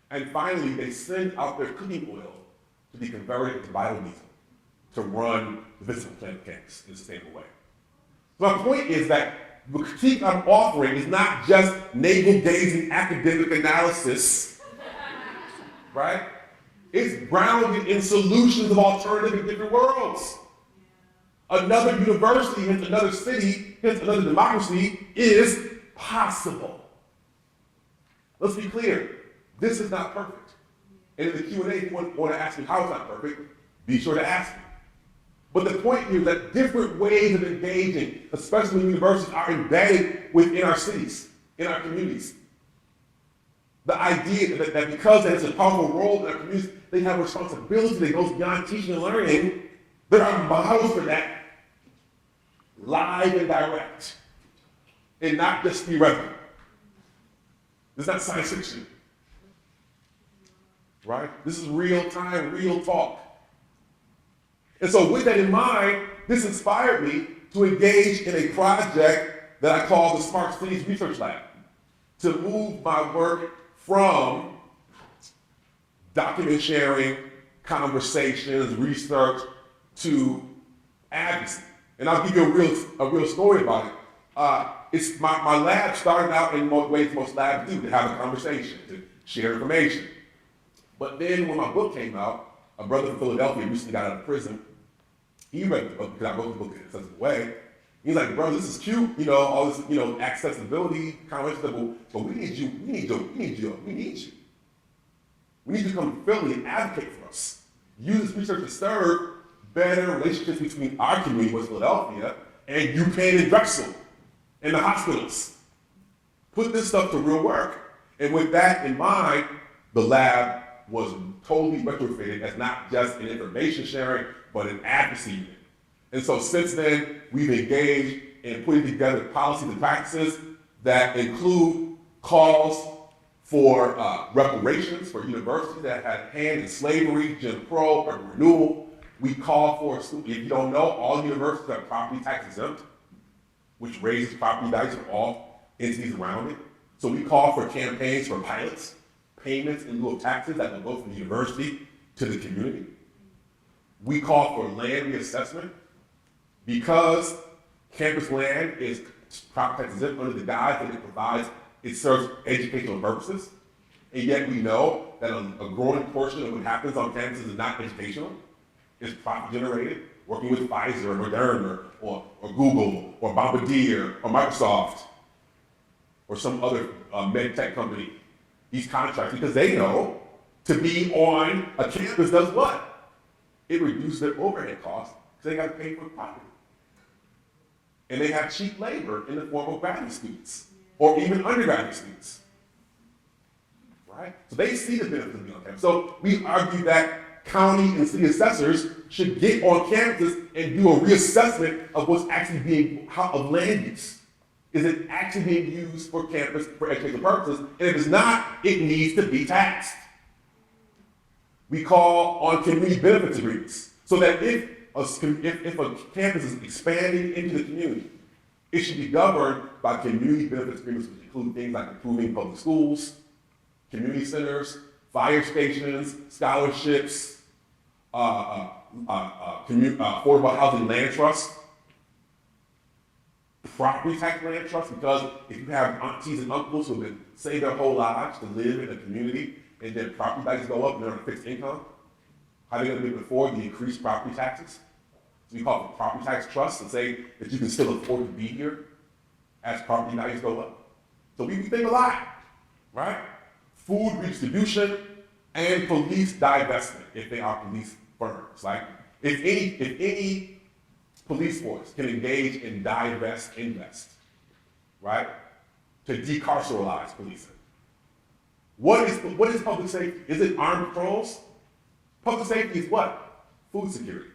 And finally, they send out their cooking oil to be converted into biodiesel to run the physical plant camps in a sustainable way. So my point is that the critique I'm offering is not just navel-gazing academic analysis, right? It's grounded in solutions of alternative and different worlds. Another university, hence another city, hence another democracy is possible. Let's be clear, this is not perfect. And in the Q&A, if you want to ask me how it's not perfect, be sure to ask me. But the point here is that different ways of engaging, especially when universities are embedded within our cities, in our communities. The idea that because there's a powerful role in our communities, they have a responsibility that goes beyond teaching and learning. There are models for that, live and direct, and not just theoretical. It's not science fiction, right? This is real time, real talk. And so with that in mind, this inspired me to engage in a project that I call the Smart Cities Research Lab, to move my work from document sharing, conversations, research, to advocacy. And I'll give you a real story about it. It's my lab started out in most ways most labs do, to have a conversation, to share information. But then when my book came out, a brother from Philadelphia recently got out of prison. He read the book, because I wrote the book in such a way. He's like, bro, this is cute, all this, accessibility, conversation, but we need you. We need you to come to Philly and advocate for us. Use this research to serve better relationships between our community, West Philadelphia, and UPenn and Drexel, and the hospitals. Put this stuff to real work. And with that in mind, the lab was totally retrofitted as not just an information sharing, but an advocacy unit. And so since then, we've engaged in putting together policies and practices that include calls for reparations for universities that had a hand in slavery, Jim Crow, urban renewal. We call for, if you don't know, all universities are property tax exempt, which raises property values for all entities around it. So we call for campaigns for pilots, payments in lieu of taxes that will go from the university to the community. We call for land reassessment because campus land is property tax exempt under the guise that it provides, it serves educational purposes. And yet we know that a growing portion of what happens on campus is not educational. It's profit generated, working with Pfizer or Moderna or Google or Bombardier or Microsoft or some other med tech company, these contracts, because they know to be on a campus does what? It reduces their overhead costs because they got to pay for property. And they have cheap labor in the form of graduate students or even undergraduate students, right? So they see the benefits of being on campus. So we argue that county and city assessors should get on campuses and do a reassessment of what's actually being, of land use. Is it actually being used for campus for educational purposes? And if it's not, it needs to be taxed. We call on community benefits agreements so that if a campus is expanding into the community, it should be governed by community benefits agreements, which include things like improving public schools, community centers, fire stations, scholarships, affordable housing land trusts, property tax land trusts, because if you have aunties and uncles who have been saved their whole lives to live in a community and then property values go up and they're on a fixed income, how are they going to be able to afford the increased property taxes? So we call it property tax trust to say that you can still afford to be here as property values go up. So we think a lot, right? Food redistribution and police divestment, if they are police firms. Like, if any police force can engage in divest, invest, right? To decarceralize policing. What is public safety? Is it armed patrols? Public safety is what? Food security,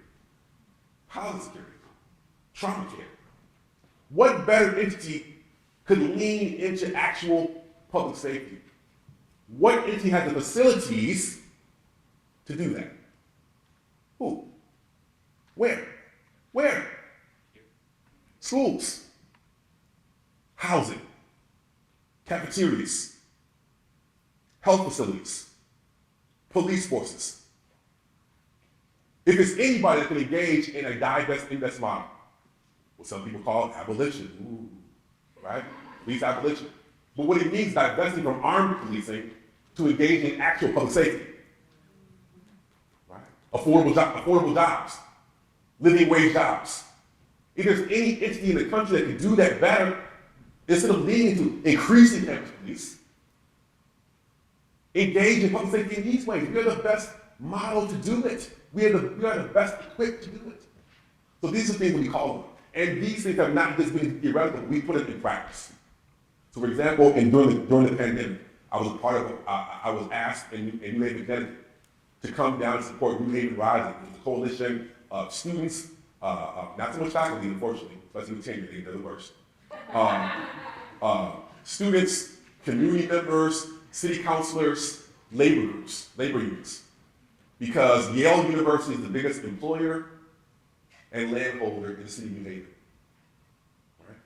housing security, trauma care. What better entity could lean into actual public safety? What entity has the facilities to do that? Who? Where? Where? Schools, housing, cafeterias, health facilities, police forces. If it's anybody that can engage in a divest invest model, what some people call abolition, right? Police abolition. But what it means is divesting from armed policing to engage in actual public safety, right? Affordable jobs, living wage jobs. If there's any entity in the country that can do that better, instead of leading to increasing campus police, engage in public safety in these ways. We are the best model to do it. We are the best equipped to do it. So these are things we call them. And these things have not just been theoretical, we put it in practice. So for example, during the pandemic, I was asked in New Haven, Connecticut, to come down and support New Haven Rising, which is a coalition of students, not so much faculty, unfortunately, especially with tenure, they're the worst. Students, community members, city councilors, labor groups, labor unions. Because Yale University is the biggest employer and landholder in the city of New Haven. Right?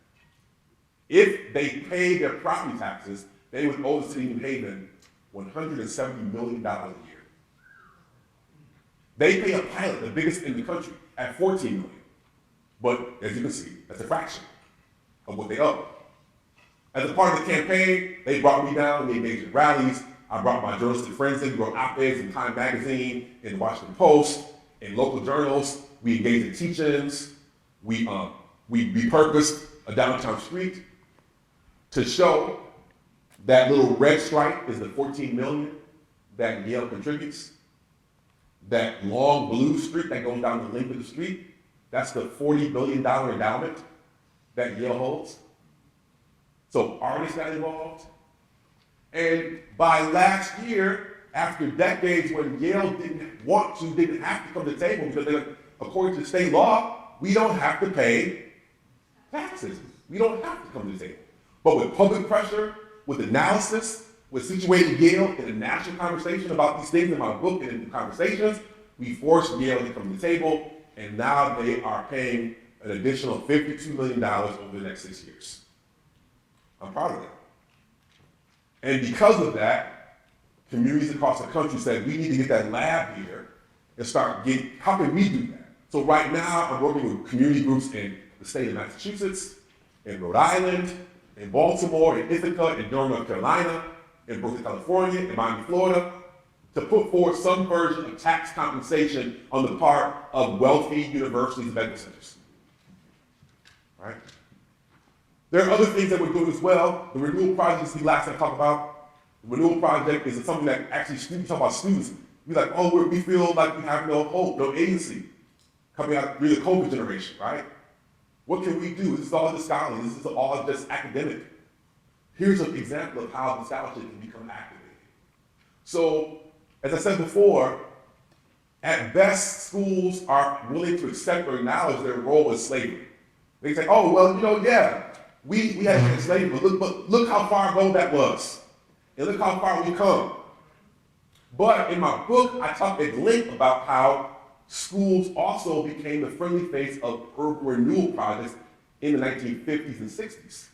If they pay their property taxes, they would owe the city of New Haven $170 million a year. They pay a pilot, the biggest in the country, at $14 million. But as you can see, that's a fraction of what they owe. As a part of the campaign, they brought me down, they engaged in rallies. I brought my journalistic friends in, we wrote op-eds in Time Magazine, in the Washington Post, in local journals. We engaged in teach-ins. We repurposed a downtown street to show that little red stripe is the $14 million that Yale contributes. That long blue streak that goes down the length of the street, that's the $40 billion endowment that Yale holds. So artists got involved. And by last year, after decades when Yale didn't have to come to the table because according to state law, we don't have to pay taxes. We don't have to come to the table. But with public pressure, with analysis, with situating Yale in a national conversation about these things in my book and in the conversations, we forced Yale to come to the table, and now they are paying an additional $52 million over the next 6 years. I'm proud of that. And because of that, communities across the country said, we need to get that lab here and start getting, how can we do that? So right now, I'm working with community groups in the state of Massachusetts, in Rhode Island, in Baltimore, in Ithaca, in Durham, North Carolina, in Brooklyn, California, in Miami, Florida, to put forward some version of tax compensation on the part of wealthy universities and medical centers. Right? There are other things that we're doing as well. The renewal project is the last thing I talk about. The renewal project is something that actually students talk about students. We're like, oh, we feel like we have no hope, no agency. Coming out through the COVID generation, right? What can we do? This is all just scholarly. This is all just academic. Here's an example of how the scholarship can become activated. So, as I said before, at best, schools are willing to accept or acknowledge their role in slavery. They say, oh, well, yeah, we had slavery, but look how far ago that was. And look how far we've come. But in my book, I talk at length about how schools also became the friendly face of urban renewal projects in the 1950s and 60s,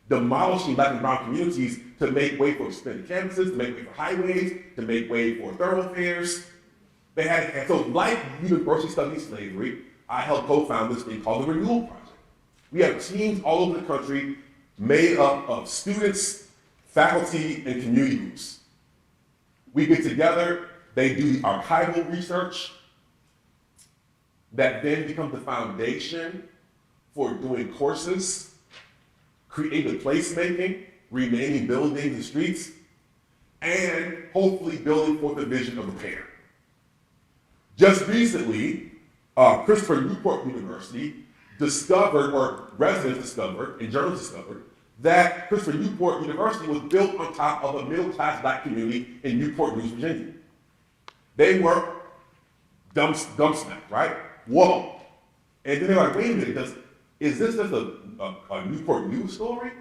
demolishing Black and brown communities to make way for expanded campuses, to make way for highways, to make way for thoroughfares. So like University Studies Slavery, I helped co-found this thing called the Renewal Project. We have teams all over the country made up of students, faculty, and community groups. We get together, they do the archival research, that then becomes the foundation for doing courses, creative placemaking, renaming buildings and streets, and hopefully building forth the vision of a parent. Just recently, Christopher Newport University discovered, or residents discovered, and journalists discovered, that Christopher Newport University was built on top of a middle-class black community in Newport News, Virginia. They were dumbsmacked, right? Whoa. And then they're like, wait a minute, is this just a Newport News story?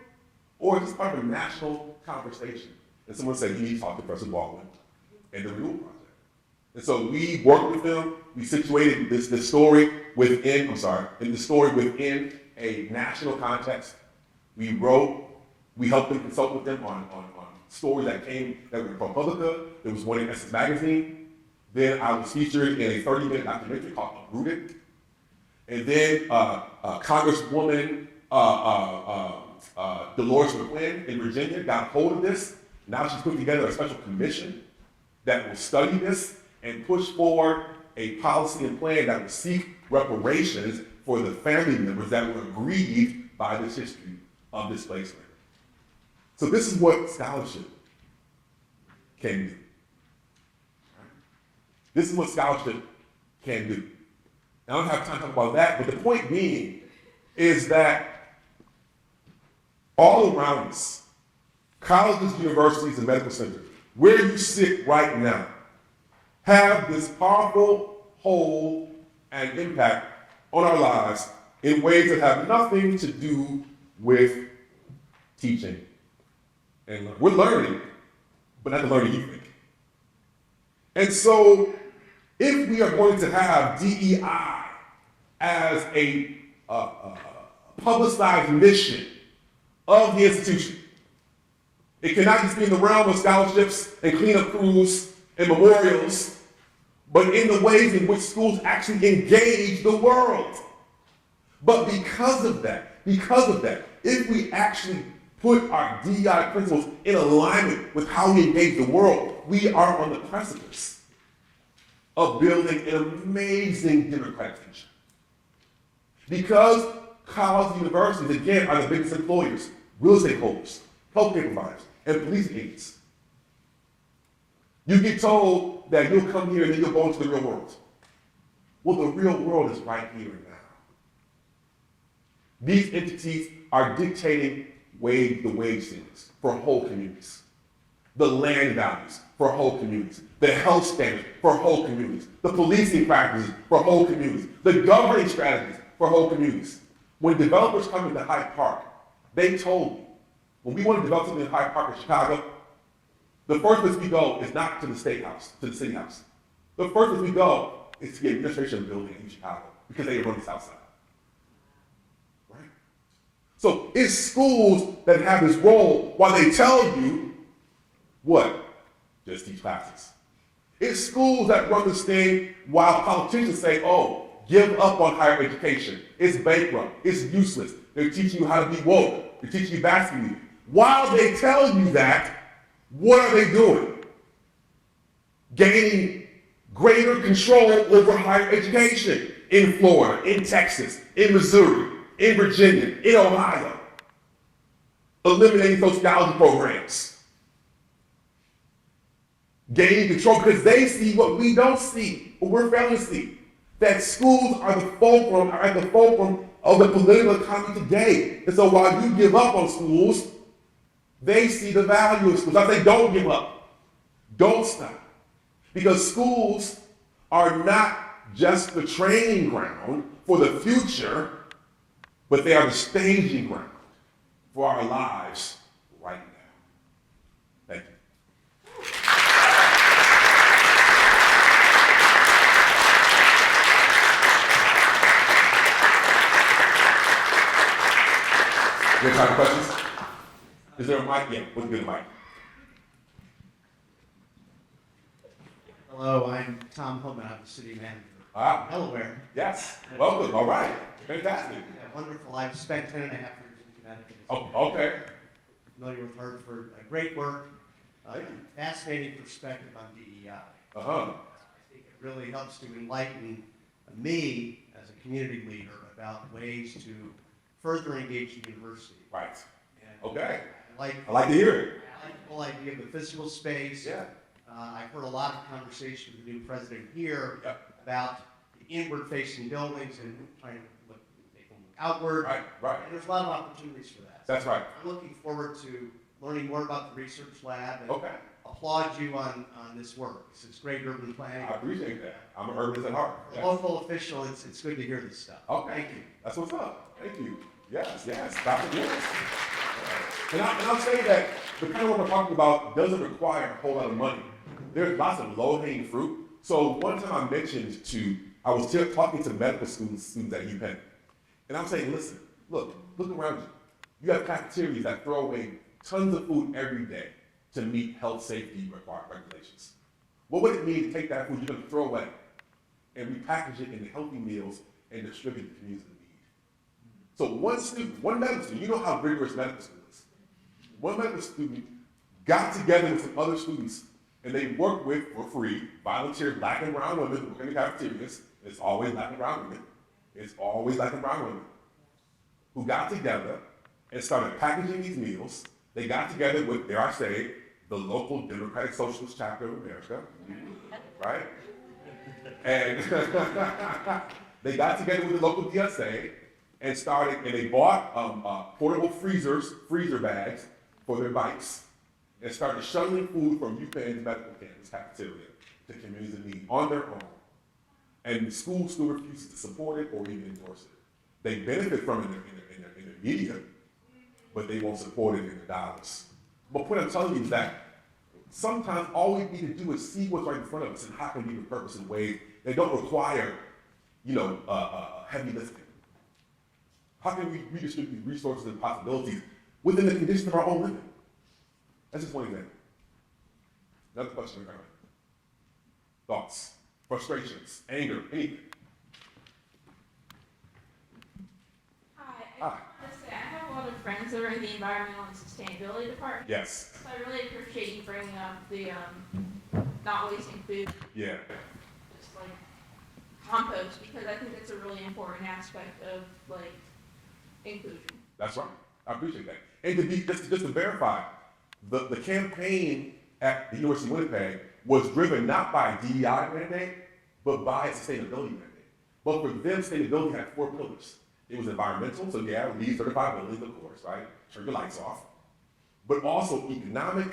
Or is this part of a national conversation? And someone said, you need to talk to Professor Baldwin and the Renewal Project. And so we worked with them, we situated this story within, within a national context. We helped them consult with them on stories that were in ProPublica. There was one in Essence Magazine. Then I was featured in a 30-minute documentary called Uprooted. And then Congresswoman Dolores McQuinn in Virginia got hold of this. Now she's put together a special commission that will study this and push forward a policy and plan that will seek reparations for the family members that were aggrieved by this history of displacement. So this is what scholarship can do. This is what scholarship can do. I don't have time to talk about that, but the point being is that all around us, colleges, universities, and medical centers, where you sit right now, have this powerful hold and impact on our lives in ways that have nothing to do with teaching. And we're learning, but not the learning you think. And so, if we are going to have DEI as a publicized mission of the institution, it cannot just be in the realm of scholarships and cleanup crews and memorials, but in the ways in which schools actually engage the world. But because of that, if we actually put our DEI principles in alignment with how we engage the world, we are on the precipice of building an amazing democratic future. Because colleges and universities, again, are the biggest employers, real estate holders, healthcare providers, and police agents. You get told that you'll come here and then you'll go into the real world. Well, the real world is right here and now. These entities are dictating the wage ceilings for whole communities, the land values for whole communities, the health standards for whole communities, the policing practices for whole communities, the governing strategies for whole communities. When developers come into Hyde Park, they told me, when we want to develop something in Hyde Park in Chicago, the first place we go is not to the State House, to the City House. The first place we go is to the administration building in Chicago, because they run the South Side. Right? So it's schools that have this role while they tell you what? Just teach classes. It's schools that run this thing while politicians say, oh, give up on higher education. It's bankrupt. It's useless. They're teaching you how to be woke. They're teaching you basketball. While they tell you that, what are they doing? Gaining greater control over higher education in Florida, in Texas, in Missouri, in Virginia, in Ohio. Eliminating sociology programs. Gaining control because they see what we don't see, what we're failing to see. That schools are at the fulcrum of the political economy today. And so while you give up on schools, they see the value of schools. I say don't give up. Don't stop. Because schools are not just the training ground for the future, but they are the staging ground for our lives right now. Thank you. You have time for questions? Is there a mic? Yeah, what's good mic?
Hello, I'm Tom Homan. I'm the city manager
Ah,
Delaware.
yes. Welcome. All right. Fantastic.
Yeah, wonderful. I've spent 10 and a half years in Connecticut.
Oh, okay.
Familiar with Hartford. Great work. Fascinating perspective on DEI.
Uh-huh.
I think it really helps to enlighten me as a community leader about ways to further engage the university.
Right.
And
Okay.
I
I like to hear it.
like the whole idea of the physical space.
Yeah.
I've heard a lot of conversation with the new president here
Yep.
about the inward-facing buildings and trying to make them look outward.
Right, right.
And there's a lot of opportunities for that.
That's right.
I'm looking forward to learning more about the research lab and
Okay.
applaud you on this work. It's great urban planning.
I appreciate that. I'm an urbanist at heart.
For a
Yes.
local official, it's good to hear this stuff.
Okay.
Thank you.
That's what's up. Thank you. Yes, yes. Dr. Yes. And I'll say that the kind of work we're talking about doesn't require a whole lot of money. There's lots of low-hanging fruit. So one time I mentioned I was talking to medical students at UPenn, and I'm saying, listen, look around you. You have cafeterias that throw away tons of food every day to meet health safety regulations. What would it mean to take that food you're going to throw away and repackage it into healthy meals and distribute it to communities in need? So one medical student, you know how rigorous medical school is. One medical student got together with some other students and they worked with, for free, volunteer black and brown women who work in the cafeterias. It's always black and brown women. It's always black and brown women who got together and started packaging these meals. They got together with, dare I say, the local Democratic Socialist chapter of America, right? And they got together with the local DSA and they bought portable freezer bags for their bikes, and started shuttling food from UPenn's medical campus cafeteria to communities in need on their own. And the school still refuses to support it or even endorse it. They benefit from it in their media, but they won't support it in their dollars. But what I'm telling you is that sometimes all we need to do is see what's right in front of us and how can we repurpose in ways that don't require, heavy lifting. How can we redistribute resources and possibilities within the conditions of our own living? That's just one example. Another question, Karen. Thoughts, frustrations, anger, anything.
Hi. I want to say I have a lot of friends that are in the environmental and sustainability department.
Yes.
So I really appreciate you bringing up the not wasting food,
Yeah.
just like compost, because I think it's a really important aspect of like inclusion.
That's right. I appreciate that. And to be just to verify, the campaign at the University of Winnipeg was driven not by a DEI mandate, but by a sustainability mandate. But for them, sustainability had 4 pillars. It was environmental, so yeah, LEED certified buildings, of course, right? Turn your lights off. But also economic,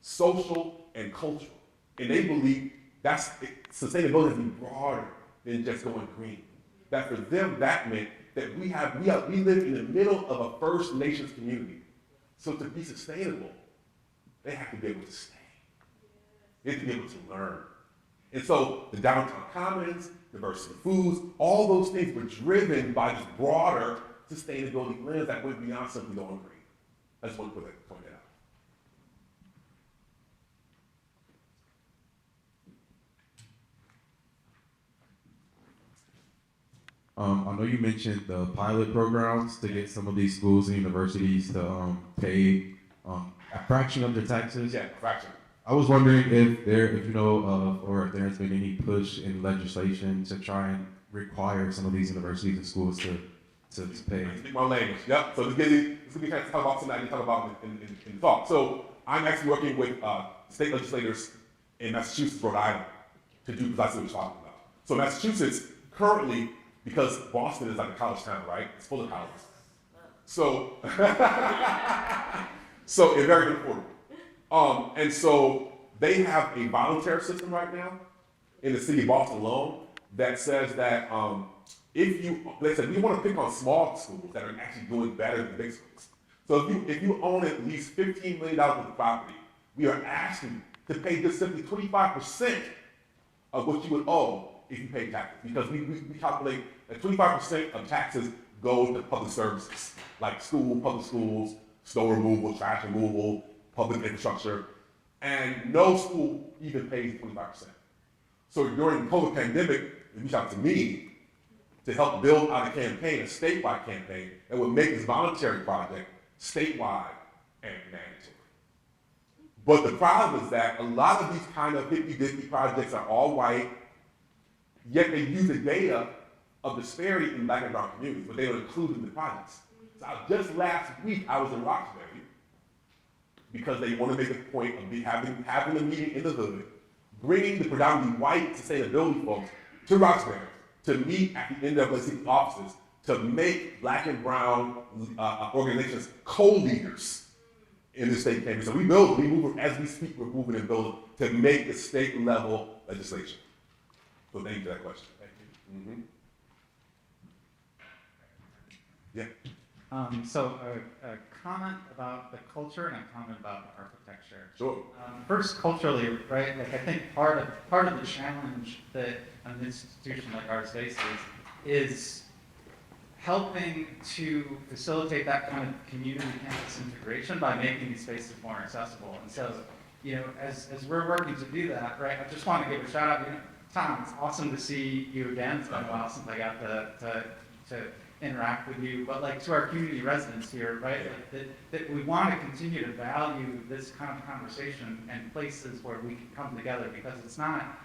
social, and cultural. And they believe sustainability has to be broader than just going green. That for them, that meant that we live in the middle of a First Nations community. So to be sustainable, they have to be able to stay. They have to be able to learn. And so the downtown commons, diversity foods, all those things were driven by this broader sustainability lens that went beyond simply going green. I just want to point that out.
I know you mentioned the pilot programs to get some of these schools and universities to pay a fraction of their taxes.
Yeah, fraction.
I was wondering if you know of, or if there has been any push in legislation to try and require some of these universities and schools to pay.
Speak my language. Yep. So this will be kind of talk about something I didn't talk about in the talk. So I'm actually working with state legislators in Massachusetts, Rhode Island, to do precisely what you're talking about. So Massachusetts currently, because Boston is like a college town, right? It's full of colleges. So, so it's very important. And so they have a voluntary system right now in the city of Boston alone that says that they said we want to pick on small schools that are actually doing better than big schools. So if you own at least $15 million worth of property, we are asking to pay just simply 25% of what you would owe if you pay taxes. Because we calculate that 25% of taxes go to public services, like public schools, snow removal, trash removal, public infrastructure, and no school even pays 25%. So during the COVID pandemic, they reached out to me to help build out a campaign, a statewide campaign, that would make this voluntary project statewide and mandatory. But the problem is that a lot of these kind of hippy-dippy projects are all white, yet they use the data of disparity in Black and brown communities, but they don't include it in the projects. So just last week, I was in Roxbury because they want to make a point of having a meeting in the hood, bringing the predominantly white sustainability folks to Roxbury to meet at the NAACP offices to make Black and brown organizations co-leaders in the state campus. So we move, as we speak, we're moving and building to make the state level legislation. So thank you for that question.
Thank you.
Mm-hmm. Yeah.
So a comment about the culture and a comment about architecture.
Sure.
First, culturally, right? Like I think part of the challenge that an institution like ours faces is helping to facilitate that kind of community campus integration by making these spaces more accessible. And so, you know, as we're working to do that, right? I just want to give a shout out. You know, Tom, it's awesome to see you again. It's been a while since I got to interact with you, but like to our community residents here, right? Like that we want to continue to value this kind of conversation and places where we can come together, because it's not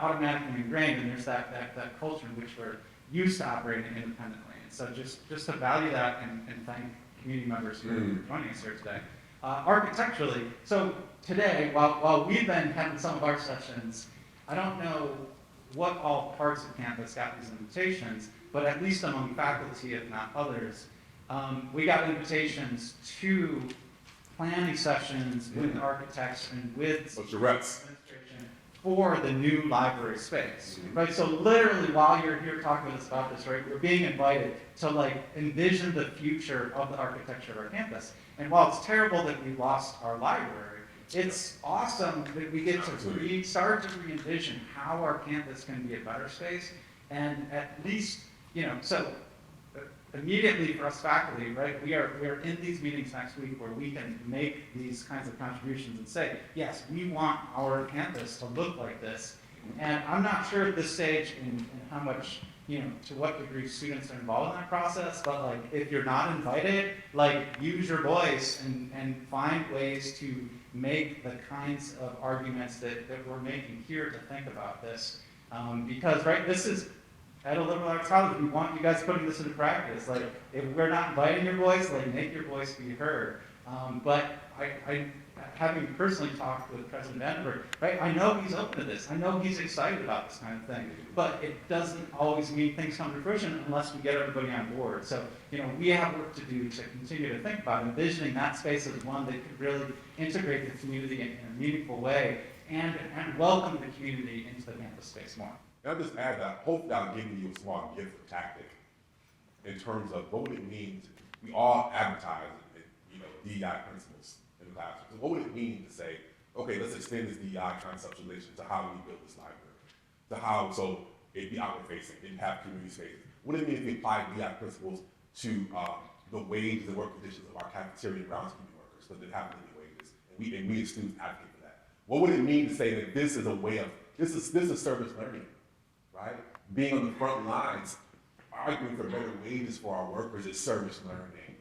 automatically ingrained, and there's that culture in which we're used to operating independently. And so just to value that and thank community members for joining us here today. Architecturally, so today, while we've been having some of our sessions, I don't know what all parts of campus got these invitations, but at least among faculty, if not others, we got invitations to planning sessions with architects and with administration for the new library space, right? So literally, while you're here talking with us about this, right, we're being invited to like envision the future of the architecture of our campus. And while it's terrible that we lost our library, it's awesome that we get to start to re-envision how our campus can be a better space, and at least, you know, so immediately for us faculty, right, we are in these meetings next week where we can make these kinds of contributions and say, yes, we want our campus to look like this. And I'm not sure at this stage in how much, you know, to what degree students are involved in that process, but like if you're not invited, like use your voice and find ways to make the kinds of arguments that we're making here to think about this. Because, right, this is, at a liberal arts college, we want you guys putting this into practice. Like, if we're not inviting your voice, like, make your voice be heard. But I having personally talked with President Vandenberg, right, I know he's open to this. I know he's excited about this kind of thing. But it doesn't always mean things come to fruition unless we get everybody on board. So, you know, we have work to do to continue to think about envisioning that space as one that could really integrate the community in a meaningful way and welcome the community into the campus space more.
And I'll just add that, hopefully I'm giving you a small gift of tactic in terms of what would it mean to, we all advertise, you know, DEI principles in the classroom. So what would it mean to say, okay, let's extend this DEI conceptualization to how we build this library, to how, so it be outward facing, it have community spaces. What would it mean if we apply DEI principles to the wages and work conditions of our cafeteria and groundskeeping workers, so they have living wages, and we as students advocate for that. What would it mean to say that this is a way of, this is service learning, right? Being on the front lines, arguing for better wages for our workers is service learning,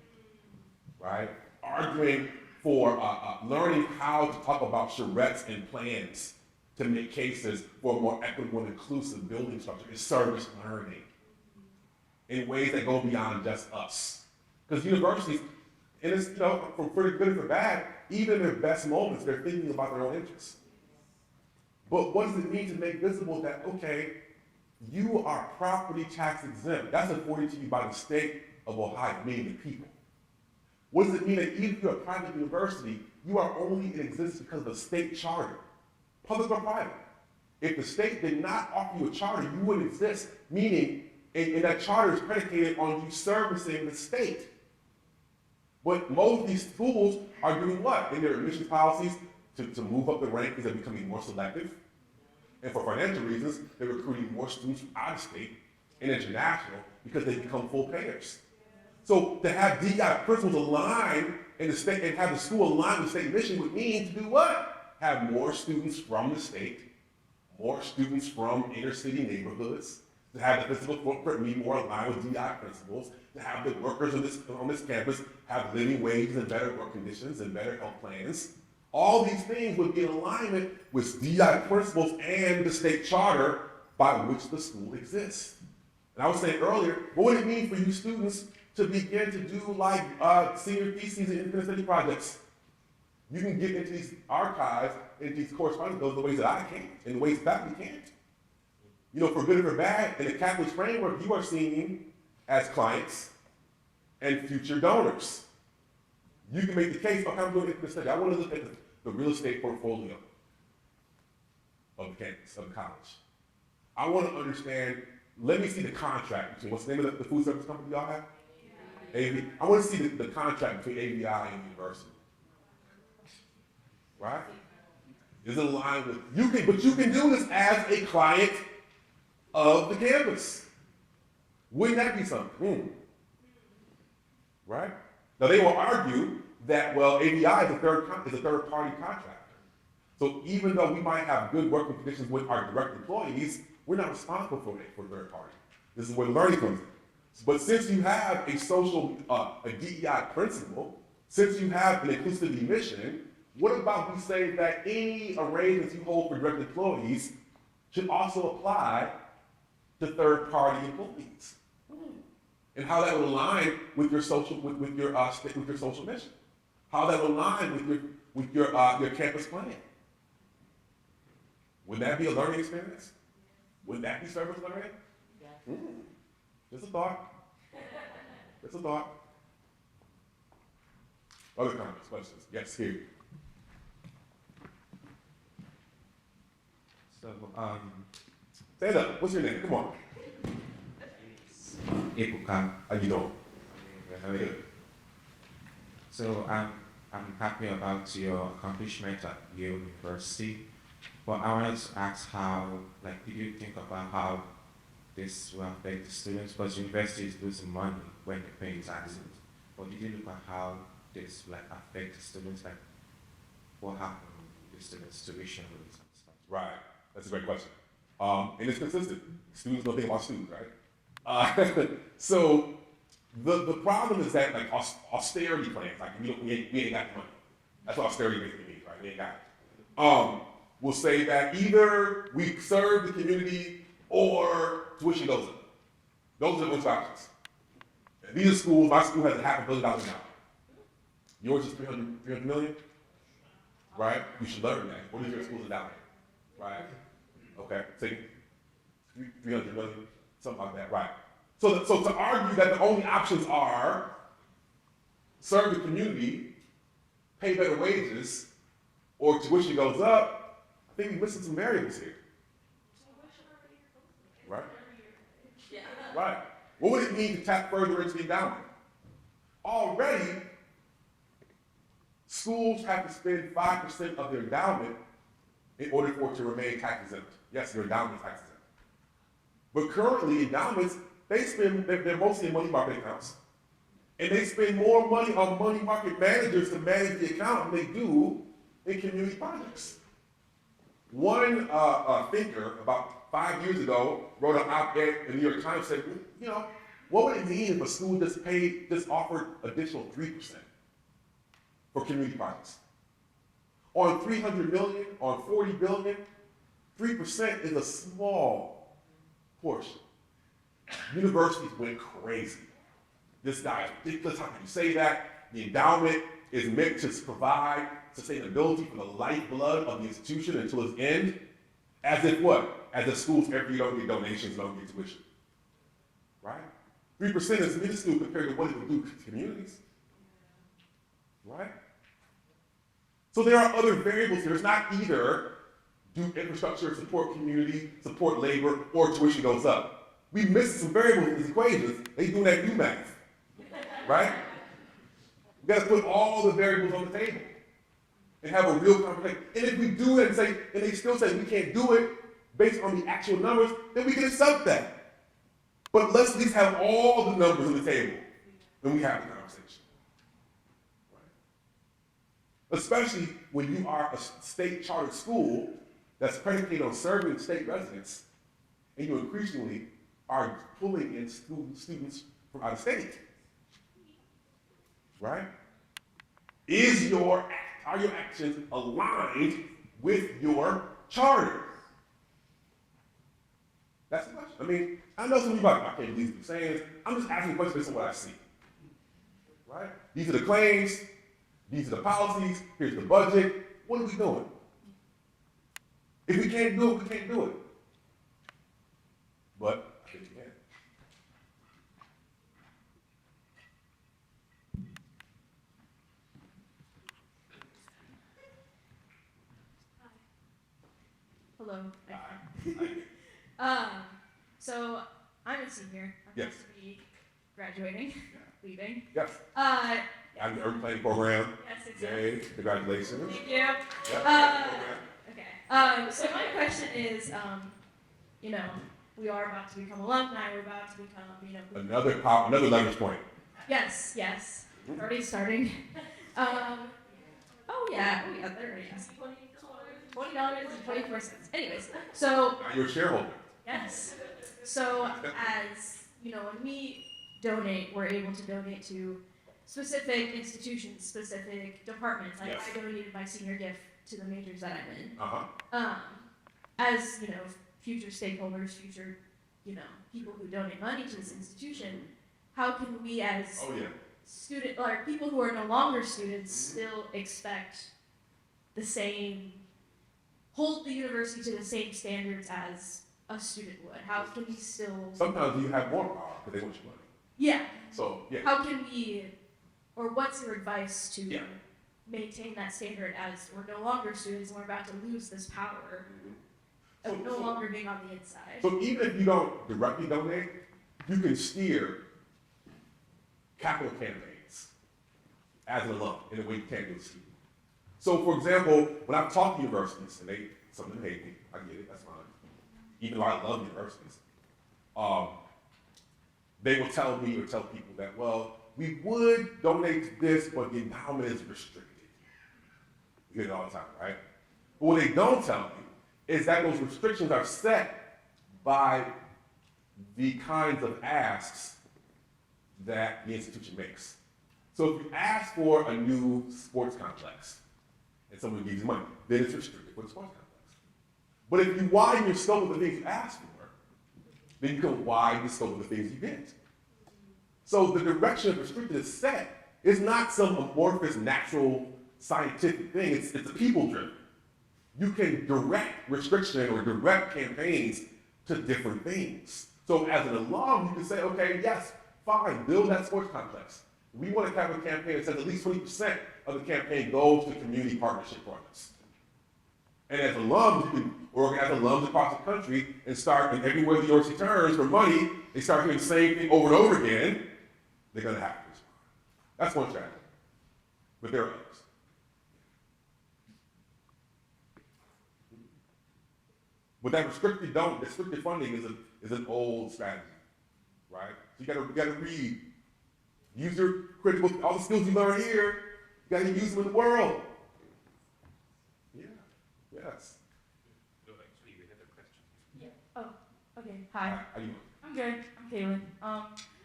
right? Arguing for learning how to talk about charrettes and plans to make cases for a more equitable and inclusive building structure is service learning in ways that go beyond just us. Because universities, and it's, you know, for good and for bad, even in their best moments, they're thinking about their own interests. But what does it mean to make visible that, okay, you are property tax exempt? That's afforded to you by the state of Ohio, meaning the people. What does it mean that even if you're a private university, you are only in existence because of the state charter, public or private? If the state did not offer you a charter, you wouldn't exist, meaning, and that charter is predicated on you servicing the state. But most of these schools are doing what? In their admissions policies, to move up the rankings, they're becoming more selective. And for financial reasons, they're recruiting more students from out of state and international because they become full payers. So to have DEI principles align in the state and have the school align with the state mission would mean to do what? Have more students from the state, more students from inner city neighborhoods, to have the physical footprint be more aligned with DEI principles, to have the workers on this campus have living wages and better work conditions and better health plans. All these things would be in alignment with DEI principles and the state charter by which the school exists. And I was saying earlier, what would it mean for you students to begin to do like senior theses and independent study projects? You can get into these archives, into these correspondence, those are the ways that I can't, and the ways faculty can't. You know, for good or for bad, in the capitalist framework, you are seen as clients and future donors. You can make the case, okay, I'm doing independent study. I want to look at the real estate portfolio of the campus, of the college. I want to understand, let me see the contract between, what's the name of the food service company y'all have? AV. I want to see the contract between AVI and university. Right? Is it aligned with, but you can do this as a client of the campus. Wouldn't that be something? Right? Now they will argue that, well, AVI is a third party contractor. So even though we might have good working conditions with our direct employees, we're not responsible for it for a third party. This is where the learning comes in. But since you have a social, a DEI principle, since you have an inclusivity mission, what about we say that any arrangements you hold for direct employees should also apply to third party employees? And how that would align with your social, with your social mission? How that would align with your campus plan? Would that be a learning experience? Would that be service learning? Yes. Just a thought. Just a thought. Other comments, questions? Yes, here.
So,
Stand up. What's your name? Come on.
Epuka.
How you doing?
Good. So I'm happy about your accomplishment at Yale University, but I wanted to ask how, like, did you think about how this will affect the students? Because universities losing money when they're paying taxes. Or did you look at how this like affect the students? Like, what happened with the students' tuition rates and stuff?
Right. That's a great question. And it's consistent. Students don't think about students, right? So the problem is that like austerity plans, like we ain't got the money. That's what austerity basically means, right? We ain't got it. We'll say that either we serve the community or tuition goes up. Those are the two options. And these are schools, my school has $500 million now. Yours is 300 million? Right? You should learn that. What is your school's endowment? Right? Okay, say 300 million, something like that, right? So to argue that the only options are serve the community, pay better wages, or tuition goes up, I think we're missing some variables here. Right?
Yeah.
Right. What would it mean to tap further into the endowment? Already, schools have to spend 5% of their endowment in order for it to remain tax exempt. Yes, your endowment is tax exempt. But currently, endowments, they're mostly in money market accounts. And they spend more money on money market managers to manage the account than they do in community projects. One thinker, about 5 years ago, wrote an op-ed in the New York Times, said, you know, what would it mean if a school just offered additional 3% for community projects? On 300 million, on 40 billion, 3% is a small portion. Universities went crazy. This guy is ridiculous. How can you say that? The endowment is meant to provide sustainability for the lifeblood of the institution until its end. As if what? As if schools every year don't get donations, don't get tuition. Right? 3% is minuscule compared to what it would do to communities. Right? So there are other variables here. It's not either do infrastructure, support community, support labor, or tuition goes up. We missed some variables in these equations. They doing that new math. Right? We got to put all the variables on the table and have a real conversation. And if we do it and they still say we can't do it based on the actual numbers, then we can accept that. But let's at least have all the numbers on the table when we have the conversation. Right? Especially when you are a state chartered school that's predicated on serving state residents, and you increasingly are pulling in students from out of state. Right? Are your actions aligned with your charter? That's the question. I mean, I know some people are like, I can't believe what you're saying. I'm just asking questions based on what I see. Right? These are the claims. These are the policies. Here's the budget. What are we doing? If we can't do it, we can't do it. But I think we can.
Hello.
Hi.
So I'm a senior. I'm
Yes.
going to be graduating, leaving.
Yes.
Uh,
I'm the urban planning program.
yes, exactly.
Yay. Congratulations.
Thank you.
Yeah.
Okay. So my question is, you know, we are about to become alumni. We're about to become, you know.
Another leverage point.
Yes. Yes. Already starting. Oh yeah. There it is. $20.24. Anyways, so.
Now you're a shareholder.
Yes. So as, you know, when we donate, we're able to donate to specific institutions, specific departments. Like
Yes.
I donated my senior gift to the majors that I'm in.
Uh-huh.
As, you know, future stakeholders, future, you know, people who donate money to this institution, how can we as
Oh yeah.
student, or people who are no longer students still expect the same, hold the university to the same standards as a student would? How can we still?
Sometimes you have more power because they want your money.
Yeah.
So yeah.
How can we, or what's your advice to
Yeah.
maintain that standard as we're no longer students and we're about to lose this power of
So-
no
so-
longer being on the inside?
So even if you don't directly donate, you can steer capital campaigns as an alum in a way you can't do as a student. So for example, when I've talked to universities, and some of them hate me, I get it, that's fine. Even though I love universities, they will tell me or tell people that, well, we would donate to this, but the endowment is restricted. You hear it all the time, right? But what they don't tell you is that those restrictions are set by the kinds of asks that the institution makes. So if you ask for a new sports complex and someone gives you money, then it's restricted for the sports complex. But if you widen your scope of the things you ask for, then you can widen the scope of the things you get. So the direction of restricted is set. It's not some amorphous, natural, scientific thing. It's people-driven. You can direct restriction or direct campaigns to different things. So as an alum, you can say, okay, yes, fine, build that sports complex. We want to have a campaign that says at least 20% of the campaign goes to community partnership partners. And as alums, you can organize alums across the country and start, and everywhere the university turns for money, they start doing the same thing over and over again, they're going to have to respond. That's one strategy. But there are others. But that restricted funding is an old strategy, right? So you gotta read. Use your critical, all the skills you learn here, you gotta use them in the world. Yeah, yes.
No, actually, we had a question.
Yeah. Oh, okay. Hi.
How you doing?
I'm good. I'm Kaylin.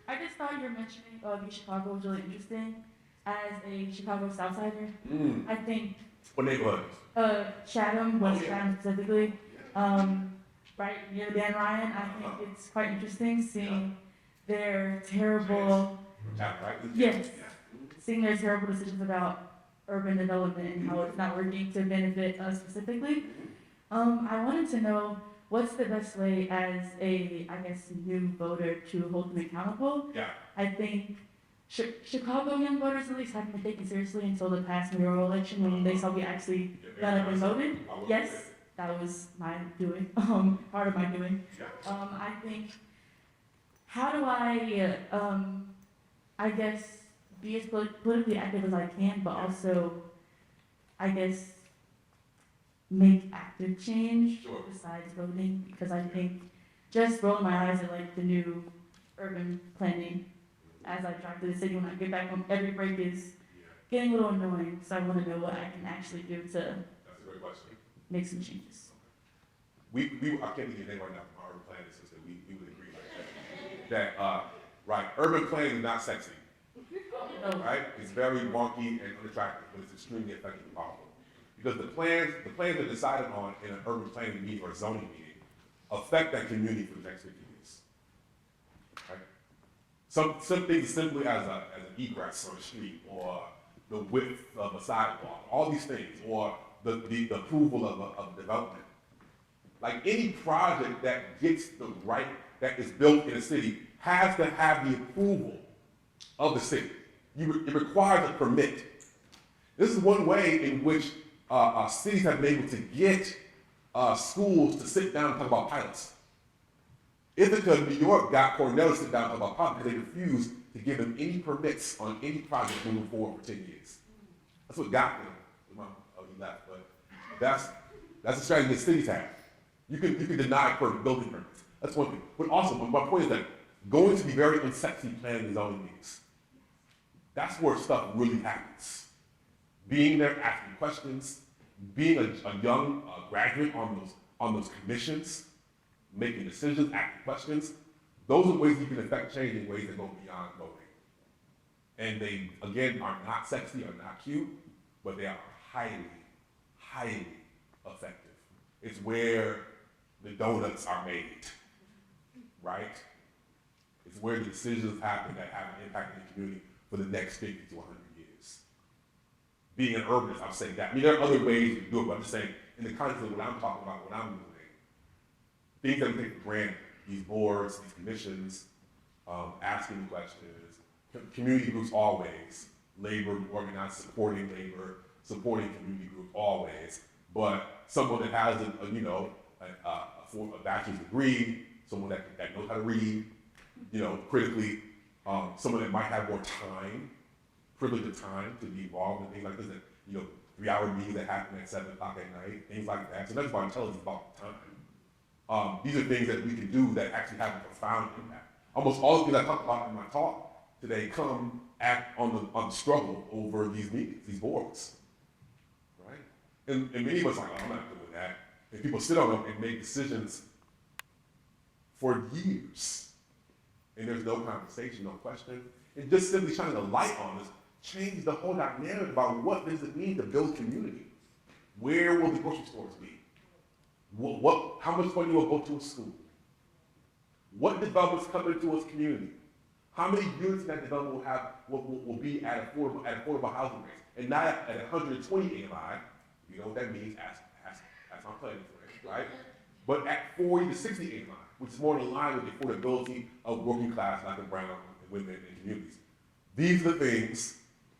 I just thought your mentioning of Chicago was really interesting as a Chicago Southsider. I think
What neighborhood?
Chatham, West
Oh, yeah.
Chatham specifically, right near Dan Ryan. I think it's quite interesting seeing their terrible,
Right?
yes, seeing their terrible decisions about urban development and how it's not working to benefit us specifically. I wanted to know what's the best way as a, I guess, new voter to hold them accountable.
Yeah.
I think Chicago young voters at least haven't been taken seriously until the past mayoral election when they saw we actually got up and voted. Yes, that was my doing, part of my doing. I think, how do I guess, be as politically active as I can, but also, I guess, make active change
Sure.
besides voting? Because I think just rolling my eyes at like the new urban planning as I drive through the city when I get back home, every break is getting a little annoying. So I want to know what I can actually do to
That's a great question.
make some changes.
I can't give you a name right now from our urban planning system. We would agree that right, urban planning is not sexy.
No.
Right? It's very wonky and unattractive, but it's extremely effective and powerful. Because the plans are decided on in an urban planning meeting or a zoning meeting affect that community for the next 50 years. Right? Something simply as an egress on the street, or the width of a sidewalk, all these things, or the approval of development. Like any project that gets the right, that is built in a city, has to have the approval of the city. It requires a permit. This is one way in which cities have been able to get schools to sit down and talk about pilots. Ithaca, New York, got Cornell to sit down and talk about pilots because they refused to give them any permits on any project moving forward for 10 years. That's what got them. Oh, he left, but that's a strategy that cities have. You can deny for building permits. That's one thing. But also, my point is that going to be very unsexy planning and zoning meetings. That's where stuff really happens. Being there, asking questions, being a young graduate on those commissions, making decisions, asking questions. Those are ways you can affect change in ways that go beyond voting. And they, again, are not sexy or not cute, but they are highly, highly effective. It's where the donuts are made, right? It's where the decisions happen that have an impact in the community for the next 50 to 100 years. Being an urbanist, I'll say that. I mean, there are other ways to do it, but I'm just saying, in the context of what I'm talking about, what I'm doing, things that we take for granted, these boards, these commissions, asking questions, community groups always, labor, organized, supporting labor, supporting community groups always, but someone that has a bachelor's degree, someone that knows how to read, critically, someone that might have more time, privilege of time to be involved in things like this, that, 3-hour meetings that happen at 7 o'clock at night, things like that. So that's why intelligence is about time. These are things that we can do that actually have a profound impact. Almost all the things I talk about in my talk today come on the struggle over these meetings, these boards, right? And many of us are like, oh, I'm not doing that. And people sit on them and make decisions for years. And there's no conversation, no question. And just simply shining a light on this changes the whole narrative about what does it mean to build community. Where will the grocery stores be? How much money will go to a school? What developments come into its community? How many units that development will be at affordable housing rates? And not at 120 AMI, you know what that means, as I'm planning for it, right? But at 40 to 60 AMI, which is more in line with the affordability of working class, Black and brown and women and communities. These are the things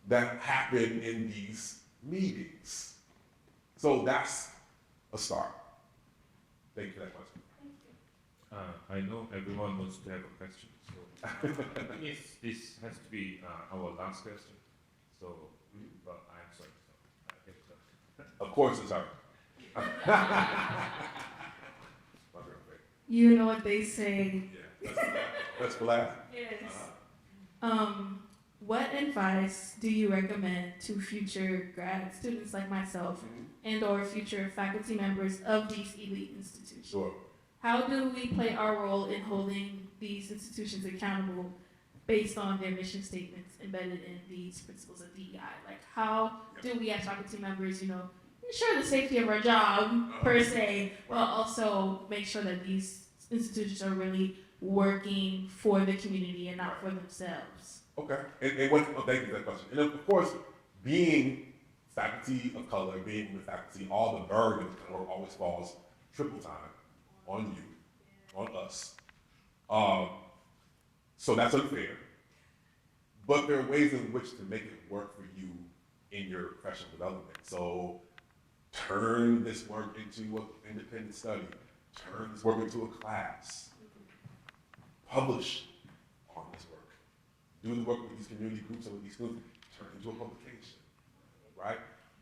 that happen in these meetings. So that's a start. Thank you for that question.
I know everyone wants to have a question, so I think this has to be our last question. So, but I'm sorry. So I think so.
Of course it's our.
You know what they say.
Yeah, that's for last.
Yes. What advice do you recommend to future grad students like myself and or future faculty members of these elite institutions?
Sure.
How do we play our role in holding these institutions accountable based on their mission statements embedded in these principles of DEI? Like, how do we as faculty members, ensure the safety of our job, per se, but also make sure that these institutions are really working for the community and not for themselves?
Okay, thank you for that question. And of course, being faculty of color, being in the faculty, all the burden of work always falls triple time on you, on us. So that's unfair. But there are ways in which to make it work for you in your professional development. So turn this work into an independent study. Turn this work into a class. Publish on this work. Do the work with these community groups and with these students. Turn it into a publication, right?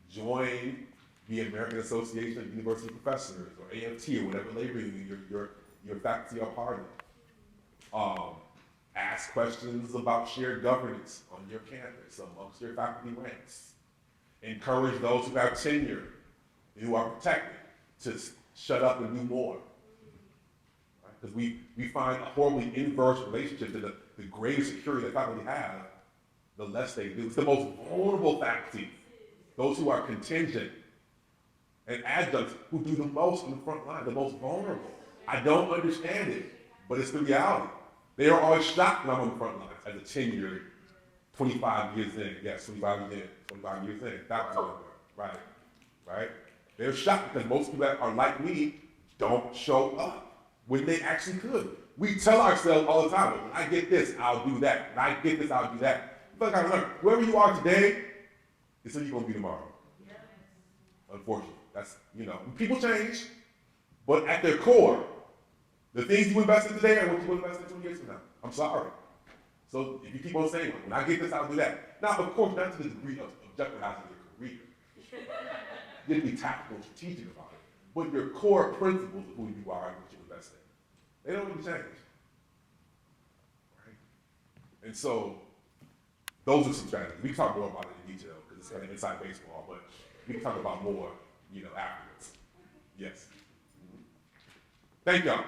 Join the American Association of University Professors, or AFT, or whatever labor union your faculty are part of. Ask questions about shared governance on your campus amongst your faculty ranks. Encourage those who have tenure, who are protected, to shut up and do more. Because we find a horribly inverse relationship to the greater security that faculty have, the less they do. It's the most vulnerable faculty, those who are contingent, and adjuncts who do the most on the front line, the most vulnerable. I don't understand it, but it's the reality. They are always shocked when I'm on the front lines as a tenured 25 years in. Yes, 25 years in. That was right? They're shocked because most people that are like me don't show up when they actually could. We tell ourselves all the time, when I get this, I'll do that. When I get this, I'll do that. But I remember, whoever you are today, it's who you're going to be tomorrow. Unfortunately, that's, people change, but at their core, the things you invest in today are what you will invest in 20 years from now. I'm sorry. So if you keep on saying, when I get this, I'll do that. Now, of course, not to the degree of jeopardizing your career. You have to be tactical and strategic about it. But your core principles of who you are and what you invest in, they don't really change. Right? And so, those are some strategies. We can talk more about it in detail because it's kind of inside baseball, but we can talk about more, afterwards. Yes. Thank y'all.